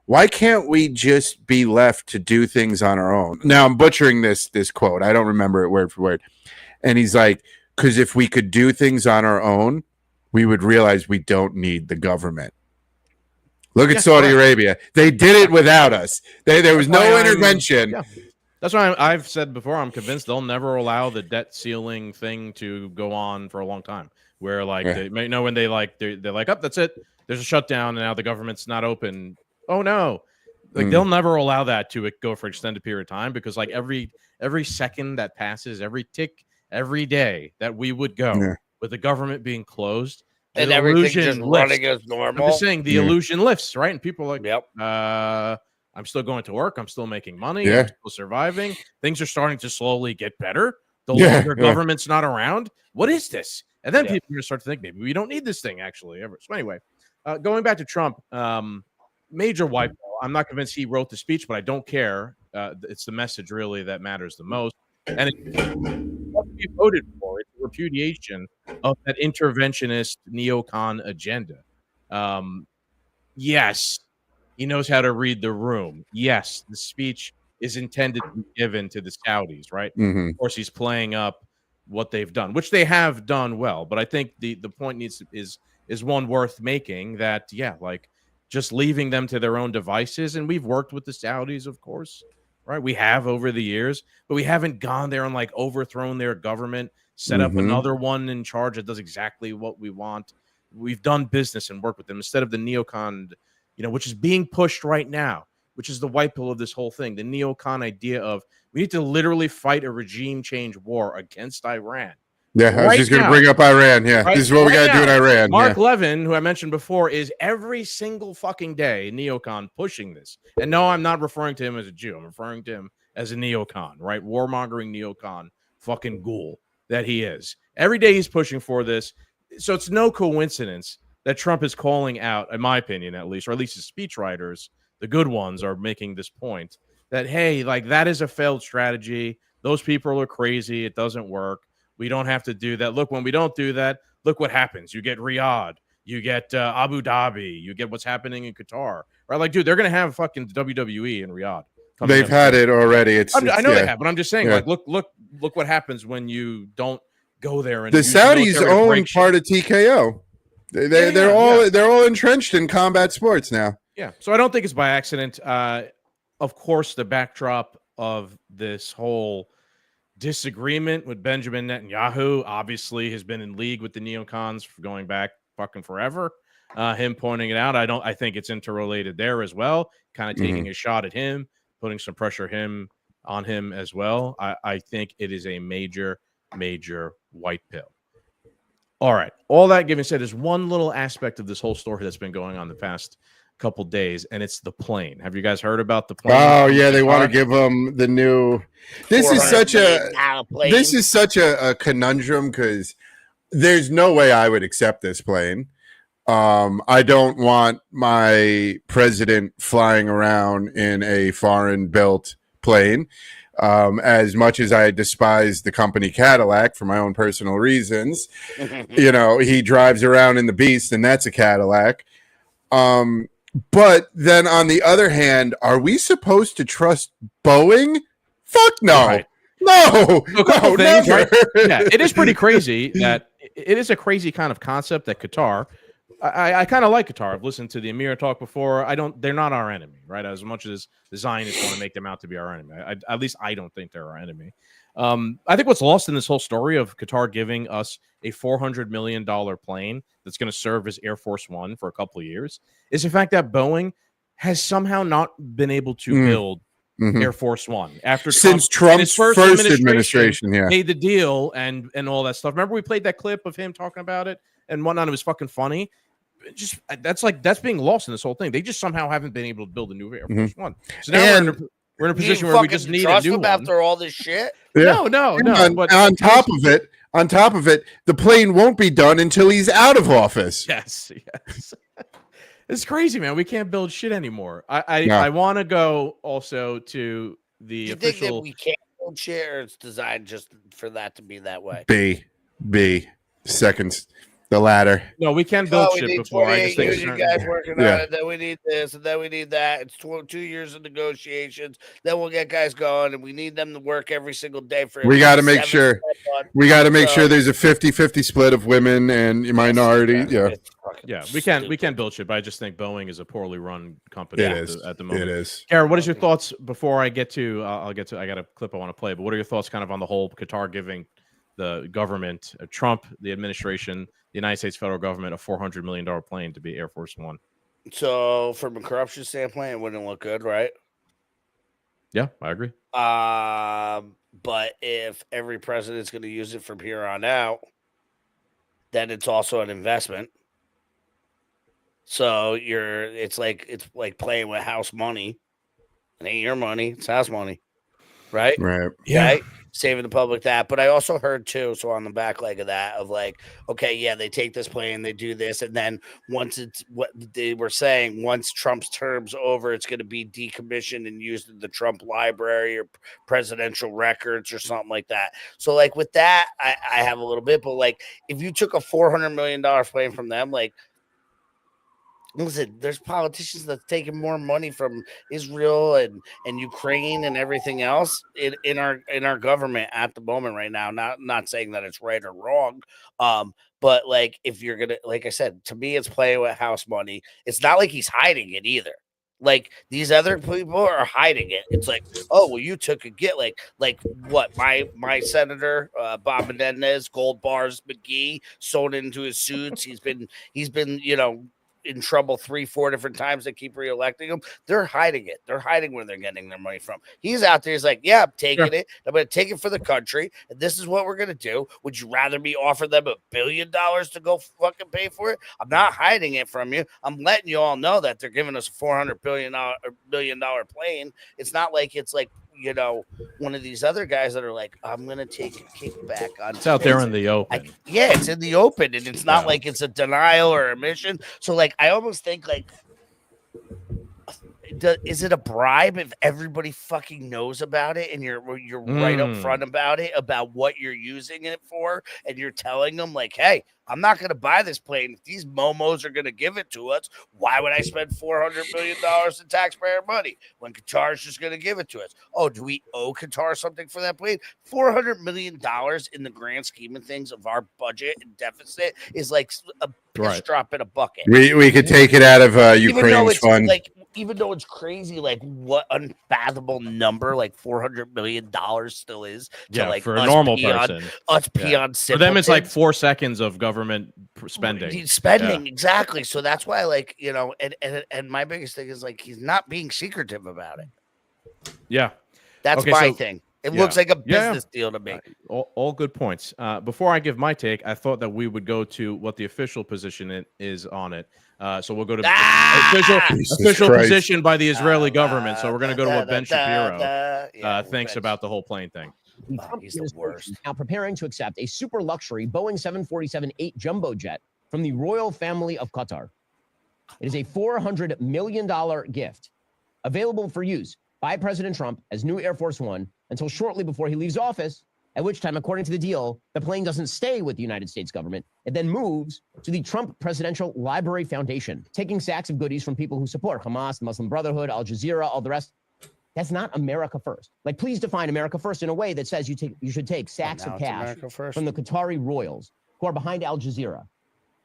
Speaker 4: why can't we just be left to do things on our own? Now I'm butchering this quote. I don't remember it word for word. And he's like, because if we could do things on our own, we would realize we don't need the government. Look at Saudi Arabia. They did it without us. There was no intervention.
Speaker 6: That's why I've said before, I'm convinced they'll never allow the debt ceiling thing to go on for a long time. Where they may know when they're like, oh, that's it. There's a shutdown and now the government's not open. Oh no. They'll never allow that to go for an extended period of time, because like every second that passes, every tick, every day that we would go with the government being closed,
Speaker 5: and everything just running as normal.
Speaker 6: I'm just saying the illusion lifts, right? And people are like, yep. I'm still going to work. I'm still making money. I'm still surviving. Things are starting to slowly get better. The longer government's not around. What is this? And then people are going to start to think maybe we don't need this thing actually ever. So anyway, going back to Trump, major wipe. I'm not convinced he wrote the speech, but I don't care. It's the message really that matters the most. And what we voted for, it's a repudiation of that interventionist neocon agenda. Yes, he knows how to read the room. Yes, the speech is intended to be given to the Saudis, right? Of course, he's playing up what they've done, which they have done well. But I think the point is one worth making, that just leaving them to their own devices. And we've worked with the Saudis, of course, right? We have over the years, but we haven't gone there and like overthrown their government, set up another one in charge that does exactly what we want. We've done business and worked with them instead of the neocon, which is being pushed right now, which is the white pill of this whole thing. The neocon idea of we need to literally fight a regime change war against Iran.
Speaker 4: Yeah, I was just going to bring up Iran. Yeah,
Speaker 6: right?
Speaker 4: This is what we got to do in Iran.
Speaker 6: Mark Levin, who I mentioned before, is every single fucking day neocon pushing this. And no, I'm not referring to him as a Jew. I'm referring to him as a neocon, right? Warmongering neocon fucking ghoul that he is. Every day he's pushing for this. So it's no coincidence that Trump is calling out, in my opinion, at least, or at least his speechwriters, the good ones, are making this point that, hey, like that is a failed strategy. Those people are crazy. It doesn't work. We don't have to do that. Look, when we don't do that, look what happens. You get Riyadh. You get Abu Dhabi. You get what's happening in Qatar. Right? Like, dude, they're going to have fucking WWE in Riyadh.
Speaker 4: They've had it already.
Speaker 6: I know they have, but I'm just saying, like, look what happens when you don't go there. And
Speaker 4: the Saudis own part of TKO. They're all entrenched in combat sports now.
Speaker 6: Yeah, so I don't think it's by accident. Of course, the backdrop of this whole disagreement with Benjamin Netanyahu obviously has been in league with the neocons for going back fucking forever. Him pointing it out, I think it's interrelated there as well. Kind of taking a shot at him, putting some pressure on him as well. I think it is a major white pill. All right. All that given said, there's one little aspect of this whole story that's been going on the past couple days, and it's the plane. Have you guys heard about the plane?
Speaker 4: Oh yeah, they want to give them the new. This is such a conundrum because there's no way I would accept this plane. I don't want my president flying around in a foreign built plane. As much as I despise the company Cadillac for my own personal reasons, he drives around in the Beast, and that's a Cadillac. But then on the other hand, are we supposed to trust Boeing? Fuck no.
Speaker 6: Right.
Speaker 4: No,
Speaker 6: never.
Speaker 4: Right?
Speaker 6: Yeah, it is pretty crazy that it is a crazy kind of concept that Qatar. I kind of like Qatar. I've listened to the Emir talk before. They're not our enemy, right? As much as the Zionists want to make them out to be our enemy. At least I don't think they're our enemy. I think what's lost in this whole story of Qatar giving us a $400 million plane that's going to serve as Air Force One for a couple of years is the fact that Boeing has somehow not been able to build Air Force One
Speaker 4: since Trump's first administration
Speaker 6: made the deal and all that stuff. Remember we played that clip of him talking about it and whatnot. It was fucking funny. That's being lost in this whole thing. They just somehow haven't been able to build a new Air Force One. So now we're in a position where we just need a new one
Speaker 5: after all this shit.
Speaker 6: Yeah. No.
Speaker 4: But on top of it, the plane won't be done until he's out of office.
Speaker 6: Yes. It's crazy, man. We can't build shit anymore. I want to go also to the official.
Speaker 5: Think that we can't build shit, or it's designed just for that to be that way?
Speaker 4: B. Seconds. The latter.
Speaker 6: No, we can build shit before. I just think
Speaker 5: you guys working on it. Then we need this, and then we need that. It's 2 years of negotiations. Then we'll get guys going, and we need them to work every single day for.
Speaker 4: We got to make sure. We got to make sure there's a 50-50 split of women and minority.
Speaker 6: Yeah, we can build shit, but I just think Boeing is a poorly run company at the moment.
Speaker 4: It is.
Speaker 6: Kara, what is your thoughts before I get to? I got a clip I want to play, but what are your thoughts kind of on the whole Qatar giving the government, Trump, the administration, the United States federal government, a $400 million plane to be Air Force One?
Speaker 5: So, from a corruption standpoint, it wouldn't look good, right?
Speaker 6: Yeah, I agree.
Speaker 5: But if every president's going to use it from here on out, then it's also an investment. So it's like playing with house money. It ain't your money; it's house money, right?
Speaker 4: Right.
Speaker 6: Yeah.
Speaker 5: Right? Saving the public that. But I also heard too, so on the back leg of that, of like, okay, yeah, they take this plane, they do this, and then once it's what they were saying, once Trump's term's over, it's going to be decommissioned and used in the Trump library or presidential records or something like that. So like with that, I have a little bit, but like if you took a $400 million plane from them, like, listen, there's politicians that's taking more money from Israel and Ukraine and everything else in our government at the moment right now. Not saying that it's right or wrong. But like if you're gonna, like I said, to me, it's playing with house money. It's not like he's hiding it either. Like these other people are hiding it. It's like, oh well, you took a get like what my senator Bob Menendez, Gold Bars McGee, sewn into his suits. He's been in trouble 3-4 different times. They keep reelecting him. They're hiding it. They're hiding where they're getting their money from. He's out there. He's like, yeah, I'm taking it. I'm going to take it for the country. And this is what we're going to do. Would you rather me offer them $1 billion to go fucking pay for it? I'm not hiding it from you. I'm letting you all know that they're giving us a $400 billion plane. It's not like it's like, one of these other guys that are like, I'm going to take a kickback on
Speaker 6: it's out there in the open.
Speaker 5: It's in the open, and it's not like it's a denial or admission. So, like, I almost think, like, is it a bribe if everybody fucking knows about it and you're right up front about it, about what you're using it for, and you're telling them, like, hey, I'm not going to buy this plane. If these momos are going to give it to us, why would I spend $400 million in taxpayer money when Qatar's just going to give it to us? Oh, do we owe Qatar something for that plane? $400 million in the grand scheme of things of our budget and deficit is like a piss drop in a bucket.
Speaker 4: We could take it out of Ukraine's fund.
Speaker 5: Like, even though it's crazy, like what unfathomable number, like $400 million still is to like
Speaker 6: for a normal person.
Speaker 5: Peons.
Speaker 6: For them, it's like 4 seconds of government spending.
Speaker 5: Exactly. So that's why, like, and my biggest thing is like he's not being secretive about it.
Speaker 6: Yeah,
Speaker 5: that's my thing. It looks like a business deal to me.
Speaker 6: All good points. Before I give my take, I thought that we would go to what the official position is on it. So we'll go to official position by the Israeli government. So we're going to go to what Ben Shapiro thinks about the whole plane thing.
Speaker 8: He's the worst. Now preparing to accept a super luxury Boeing 747-8 jumbo jet from the royal family of Qatar. It is a $400 million gift available for use by President Trump as new Air Force One until shortly before he leaves office, at which time, according to the deal, the plane doesn't stay with the United States government. It then moves to the Trump Presidential Library Foundation, taking sacks of goodies from people who support Hamas, Muslim Brotherhood, Al Jazeera, all the rest. That's not America first. Like, please define America first in a way that says you should take sacks of cash from the Qatari royals who are behind Al Jazeera.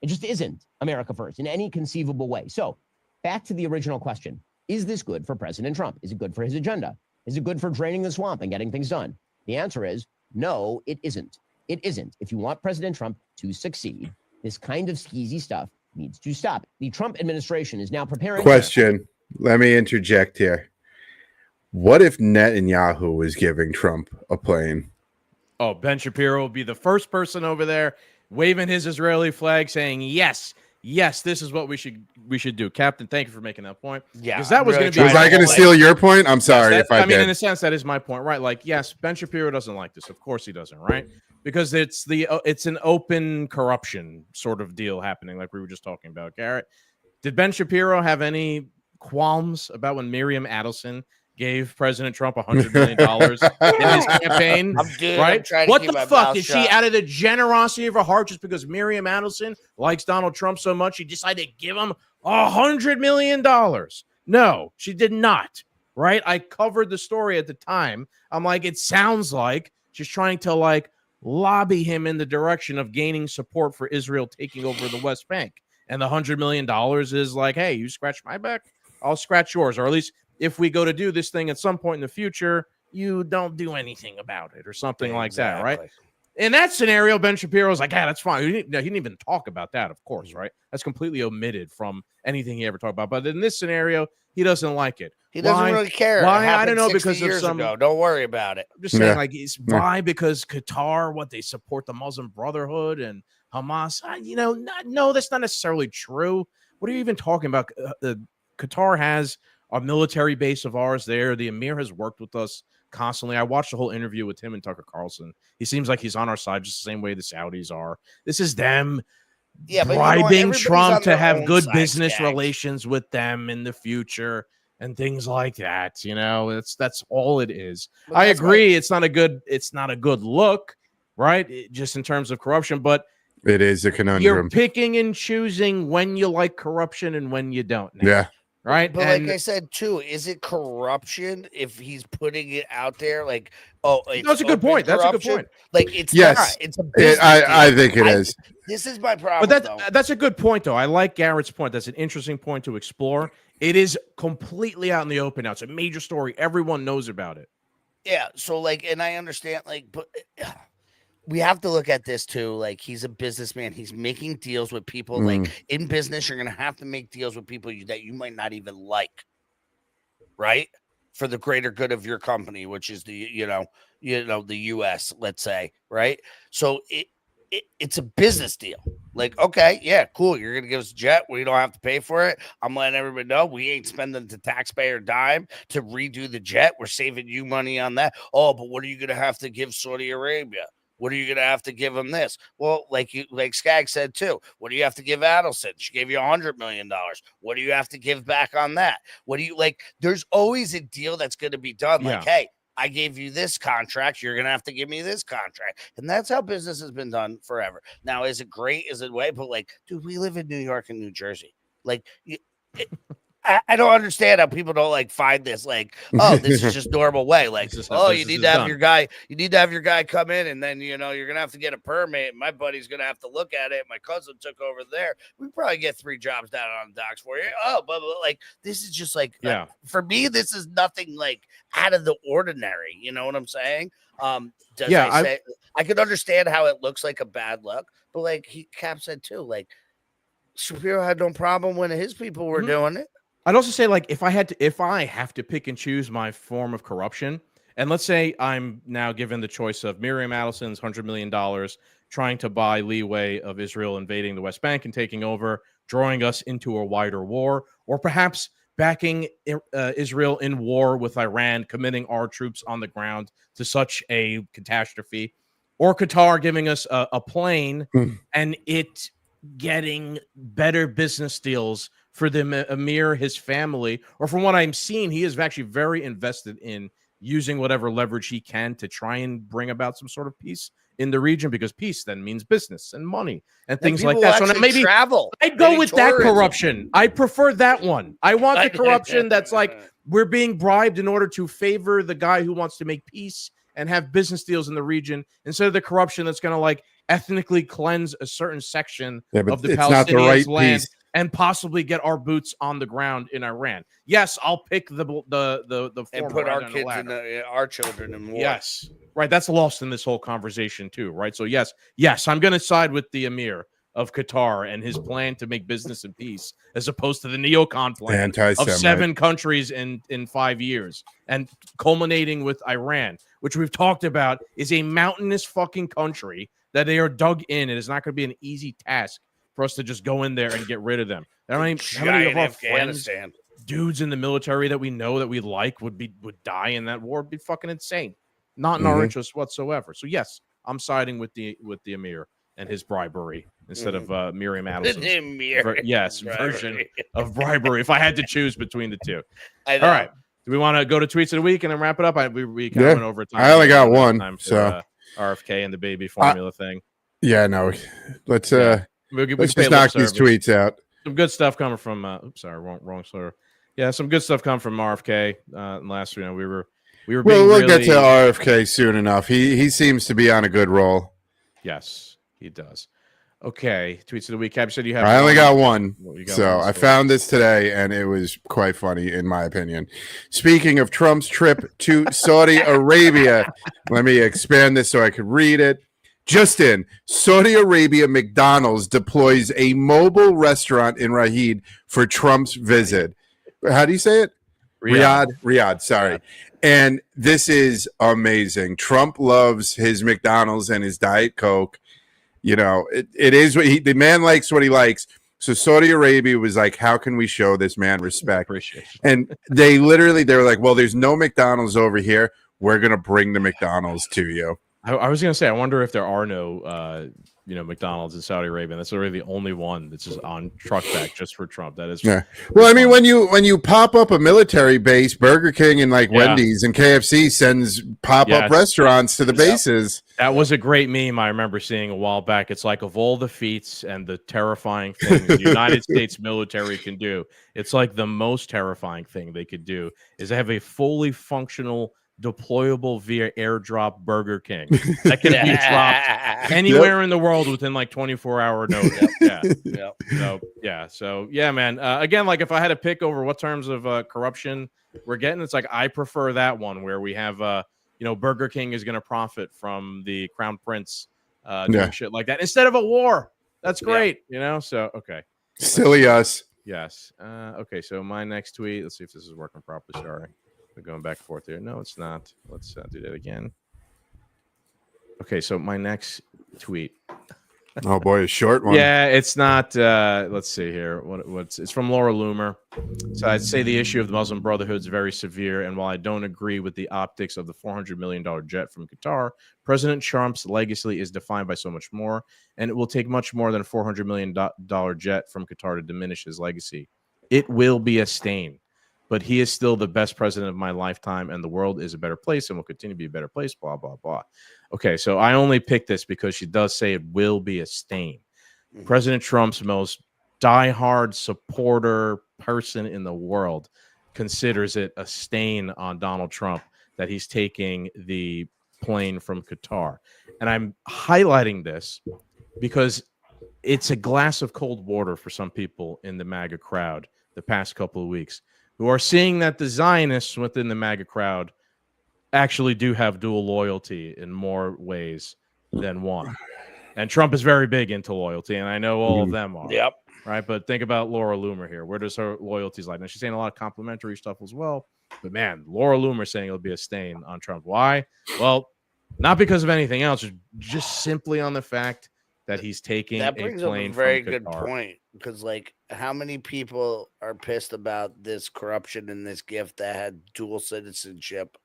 Speaker 8: It just isn't America first in any conceivable way. So back to the original question. Is this good for President Trump? Is it good for his agenda? Is it good for draining the swamp and getting things done? The answer is no, it isn't. It isn't. If you want President Trump to succeed, this kind of skeezy stuff needs to stop. The Trump administration is now preparing.
Speaker 4: Question. Let me interject here. What if Netanyahu was giving Trump a plane?
Speaker 6: Oh, Ben Shapiro will be the first person over there waving his Israeli flag saying, yes, this is what we should do. Captain, thank you for making that point.
Speaker 5: Yeah.
Speaker 6: Because that was going to be.
Speaker 4: Was I going to steal your point? I'm sorry if I did.
Speaker 6: I mean, in a sense, that is my point, right? Like, yes, Ben Shapiro doesn't like this. Of course he doesn't, right? Because it's an open corruption sort of deal happening, like we were just talking about. Garrett, did Ben Shapiro have any qualms about when Miriam Adelson gave President Trump $100 million in his campaign? Right? What the fuck? Is she, out of the generosity of her heart, just because Miriam Adelson likes Donald Trump so much, she decided to give him $100 million? No, she did not. Right? I covered the story at the time. I'm like, it sounds like she's trying to like lobby him in the direction of gaining support for Israel taking over the West Bank. And the $100 million is like, hey, you scratch my back, I'll scratch yours. Or at least if we go to do this thing at some point in the future, you don't do anything about it or something like that, right? In that scenario, Ben Shapiro's like, that's fine. He didn't even talk about that, of course, right? That's completely omitted from anything he ever talked about. But in this scenario, he doesn't like it.
Speaker 5: He doesn't really care.
Speaker 6: Why? I don't know, because of some.
Speaker 5: Don't worry about it.
Speaker 6: I'm just saying, why? Because Qatar, they support the Muslim Brotherhood and Hamas. No, that's not necessarily true. What are you even talking about? Qatar has a military base of ours there. The Emir has worked with us constantly. I watched the whole interview with him and Tucker Carlson. He seems like he's on our side just the same way the Saudis are. This is them bribing Trump to have good business relations with them in the future and things like that. That's all it is. I agree. It's not a good look, right? Just in terms of corruption, but
Speaker 4: it is a conundrum.
Speaker 6: You're picking and choosing when you like corruption and when you don't.
Speaker 4: Yeah.
Speaker 6: right?
Speaker 5: But
Speaker 6: And
Speaker 5: like I said too, is it corruption if he's putting it out there? Like, oh, it's
Speaker 6: that's a good
Speaker 5: open
Speaker 6: point. That's a good
Speaker 5: corruption?
Speaker 6: point.
Speaker 5: Like, it's
Speaker 4: Yes.
Speaker 5: not. It's a business
Speaker 4: I
Speaker 5: deal.
Speaker 4: think it is.
Speaker 5: This is my problem,
Speaker 6: But
Speaker 5: though.
Speaker 6: that's a good point, though. I like Garrett's point. That's an interesting point to explore. It is completely out in the open now. It's a major story. Everyone knows about it.
Speaker 5: Yeah. So, like, and I understand, like, but we have to look at this too. Like, he's a businessman. He's making deals with people. Like, in business, you're going to have to make deals with people that you might not even like, right? For the greater good of your company, which is the the U.S. Let's say, right? So it's a business deal. Like, okay, yeah, cool. You're gonna give us a jet. We don't have to pay for it. I'm letting everybody know we ain't spending the taxpayer dime to redo the jet. We're saving you money on that. Oh, but what are you gonna have to give Saudi Arabia? What are you gonna have to give them this? Well, like Scagz said too. What do you have to give Adelson? She gave you $100 million. What do you have to give back on that? What do you like? There's always a deal that's gonna be done.
Speaker 6: Yeah.
Speaker 5: Like, hey, I gave you this contract. You're going to have to give me this contract. And that's how business has been done forever. Now, is it great? Is it way? But like, dude, we live in New York and New Jersey. Like, I don't understand how people don't like find this like, oh, this is just normal way. Like, oh, you need to have your guy, come in, and then you're gonna have to get a permit. My buddy's gonna have to look at it. My cousin took over there. We probably get 3 jobs down on the docks for you. Oh, but like this is just like for me, this is nothing like out of the ordinary. You know what I'm saying? I could understand how it looks like a bad luck, but like Cap said too, like Shapiro had no problem when his people were doing it.
Speaker 6: I'd also say, like, if I have to pick and choose my form of corruption, and let's say I'm now given the choice of Miriam Adelson's $100 million, trying to buy leeway of Israel invading the West Bank and taking over, drawing us into a wider war, or perhaps backing Israel in war with Iran, committing our troops on the ground to such a catastrophe, or Qatar giving us a plane and it getting better business deals for the Emir, his family, or from what I'm seeing, he is actually very invested in using whatever leverage he can to try and bring about some sort of peace in the region, because peace then means business and money and things like that. So now maybe
Speaker 5: travel.
Speaker 6: I'd go with that corruption. I prefer that one. I want the corruption that's like we're being bribed in order to favor the guy who wants to make peace and have business deals in the region, instead of the corruption that's going to like ethnically cleanse a certain section of the Palestinians' land peace, and possibly get our boots on the ground in Iran. Yes, I'll pick the
Speaker 5: and put our kids our children in war.
Speaker 6: Yes, right. That's lost in this whole conversation too, right? So yes, I'm going to side with the Emir of Qatar and his plan to make business and peace, as opposed to the neocon plan of 7 countries in 5 years, and culminating with Iran, which we've talked about is a mountainous fucking country that they are dug in. It is not going to be an easy task for us to just go in there and get rid of them. How many of our friends, dudes in the military that we know that we like would die in that war? It'd be fucking insane. Not in our interest whatsoever. So yes, I'm siding with the Emir and his bribery instead of Miriam Adelson's version of bribery. If I had to choose between the two. All right. Do we want to go to tweets of the week and then wrap it up? We kind of went over time.
Speaker 4: I only got one. So
Speaker 6: RFK and the baby formula thing.
Speaker 4: Yeah, no. Let's just knock these tweets out.
Speaker 6: Some good stuff coming from wrong slur. Yeah, some good stuff coming from RFK. Last we were
Speaker 4: we'll get to RFK soon enough. He seems to be on a good roll.
Speaker 6: Yes, he does. Okay, tweets of the week. Cap said you have.
Speaker 4: I only got one. I found this today, and it was quite funny, in my opinion. Speaking of Trump's trip to Saudi Arabia, let me expand this so I could read it. Just in, Saudi Arabia McDonald's deploys a mobile restaurant in Riyadh for Trump's visit. How do you say it? Riyadh, sorry. And this is amazing. Trump loves his McDonald's and his Diet Coke. You know, it is what the man likes what he likes. So Saudi Arabia was like, how can we show this man respect? And they were like, well, there's no McDonald's over here. We're going to bring the McDonald's to you.
Speaker 6: I was going to say, I wonder if there are no McDonald's in Saudi Arabia. And that's already the only one that's just on truck back just for Trump. That is,
Speaker 4: yeah. Well, I mean, when you pop up a military base, Burger King and Wendy's and KFC sends pop-up restaurants to the bases.
Speaker 6: That was a great meme I remember seeing a while back. It's like, of all the feats and the terrifying things the United States military can do, it's like the most terrifying thing they could do is have a fully functional, deployable via airdrop Burger King that can be dropped anywhere in the world within 24-hour notice. So man. Again, if I had to pick over what terms of corruption we're getting, it's I prefer that one where we have Burger King is going to profit from the Crown Prince doing shit like that instead of a war. That's great, So okay,
Speaker 4: silly us.
Speaker 6: Yes. Okay. So my next tweet. Let's see if this is working properly. Sorry. We're going back and forth here. No, it's not. Let's do that again. Okay, so my next tweet.
Speaker 4: Oh boy, a short one.
Speaker 6: Yeah, it's not. Let's see here. It's from Laura Loomer. So I'd say the issue of the Muslim Brotherhood is very severe, and while I don't agree with the optics of the $400 million jet from Qatar, President Trump's legacy is defined by so much more, and it will take much more than a $400 million jet from Qatar to diminish his legacy. It will be a stain. But he is still the best president of my lifetime, and the world is a better place and will continue to be a better place, blah, blah, blah. Okay, so I only picked this because she does say it will be a stain. President Trump's most diehard supporter person in the world considers it a stain on Donald Trump that he's taking the plane from Qatar. And I'm highlighting this because it's a glass of cold water for some people in the MAGA crowd the past couple of weeks, who are seeing that the Zionists within the MAGA crowd actually do have dual loyalty in more ways than one. And Trump is very big into loyalty, and I know all of them are.
Speaker 5: Yep.
Speaker 6: Right, but think about Laura Loomer here. Where does her loyalties lie? Now, she's saying a lot of complimentary stuff as well. But, man, Laura Loomer saying it'll be a stain on Trump. Why? Well, not because of anything else, just simply on the fact that he's taking
Speaker 5: that brings up a very good point, because how many people are pissed about this corruption and this gift that had dual citizenship?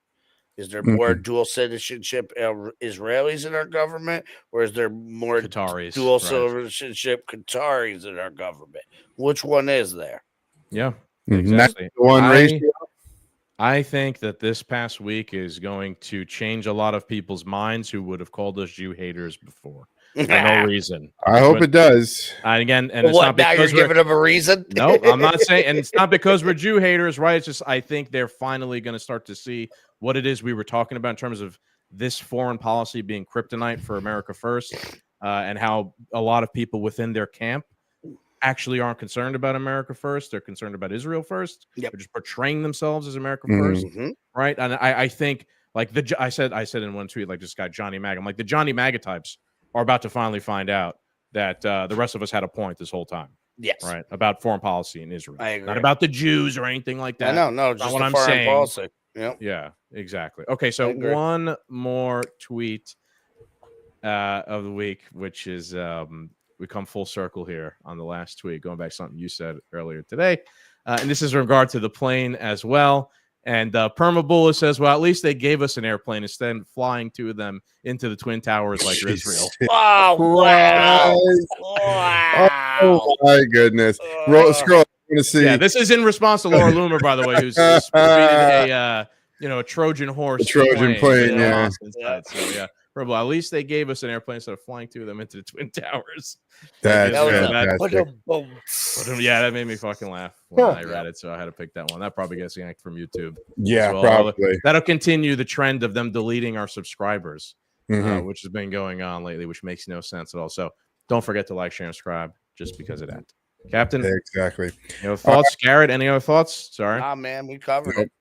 Speaker 5: Is there more dual citizenship Israelis in our government, or is there more
Speaker 6: Qataris,
Speaker 5: dual citizenship Qataris in our government? Which one is there?
Speaker 6: Yeah, exactly. I think that this past week is going to change a lot of people's minds who would have called us Jew haters before. For no reason.
Speaker 4: I hope it does.
Speaker 6: And
Speaker 5: it's not now you're giving them a reason.
Speaker 6: No, I'm not saying, and it's not because we're Jew haters, right? It's just I think they're finally going to start to see what it is we were talking about in terms of this foreign policy being kryptonite for America first, and how a lot of people within their camp actually aren't concerned about America first. They're concerned about Israel first. They're just portraying themselves as America first, right? And I think I said in one tweet, this guy Johnny Mag, I'm like, the Johnny MAGA types are about to finally find out that the rest of us had a point this whole time.
Speaker 5: Yes.
Speaker 6: Right. About foreign policy in Israel.
Speaker 5: I agree.
Speaker 6: Not about the Jews or anything like that.
Speaker 5: No, just what I'm saying. Policy. Yep.
Speaker 6: Yeah, exactly. Okay, so one more tweet of the week, which is we come full circle here on the last tweet, going back to something you said earlier today. And this is in regard to the plane as well. And Permabula says, well, at least they gave us an airplane instead of flying two of them into the Twin Towers like Israel.
Speaker 5: Oh, wow.
Speaker 4: Oh, my goodness. Scroll. I'm gonna see.
Speaker 6: Yeah, this is in response to Laura Loomer, by the way, who's tweeted a Trojan horse.
Speaker 4: A Trojan plane, yeah.
Speaker 6: So, yeah. Probably, at least they gave us an airplane instead of flying two of them into the Twin Towers.
Speaker 4: That's fantastic.
Speaker 6: That made me fucking laugh when I read it, so I had to pick that one. That probably gets yanked from YouTube.
Speaker 4: Yeah, probably.
Speaker 6: That'll continue the trend of them deleting our subscribers, which has been going on lately, which makes no sense at all. So don't forget to like, share, and subscribe just because of that. Captain?
Speaker 4: Exactly.
Speaker 6: Thoughts? Garrett, any other thoughts? Sorry.
Speaker 5: Nah, man, we covered it.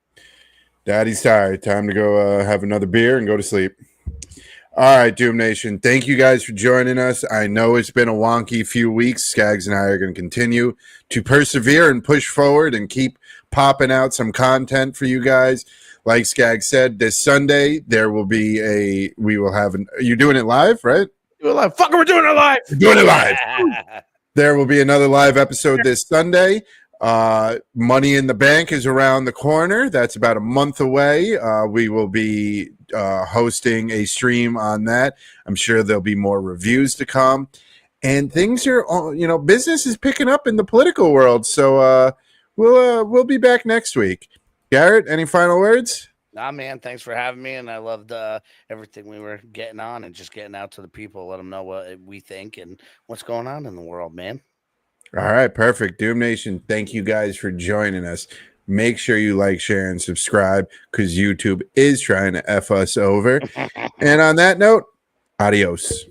Speaker 4: Daddy's tired. Time to go have another beer and go to sleep. All right, Doom Nation. Thank you guys for joining us. I know it's been a wonky few weeks. Scagz and I are going to continue to persevere and push forward and keep popping out some content for you guys. Like Scagz said, this Sunday there will be you're doing it live, right?
Speaker 6: Do it live. Fucker, we're doing it live.
Speaker 4: We're doing it live. There will be another live episode this Sunday. Money in the Bank is around the corner. That's about a month away. We will be hosting a stream on that. I'm sure there'll be more reviews to come. And things are, business is picking up in the political world. So we'll be back next week. Garrett, any final words?
Speaker 5: Nah, man, thanks for having me. And I loved everything we were getting on and just getting out to the people, let them know what we think and what's going on in the world, man.
Speaker 4: All right, perfect. Doom Nation, thank you guys for joining us. Make sure you like, share, and subscribe because YouTube is trying to F us over. And on that note, adios.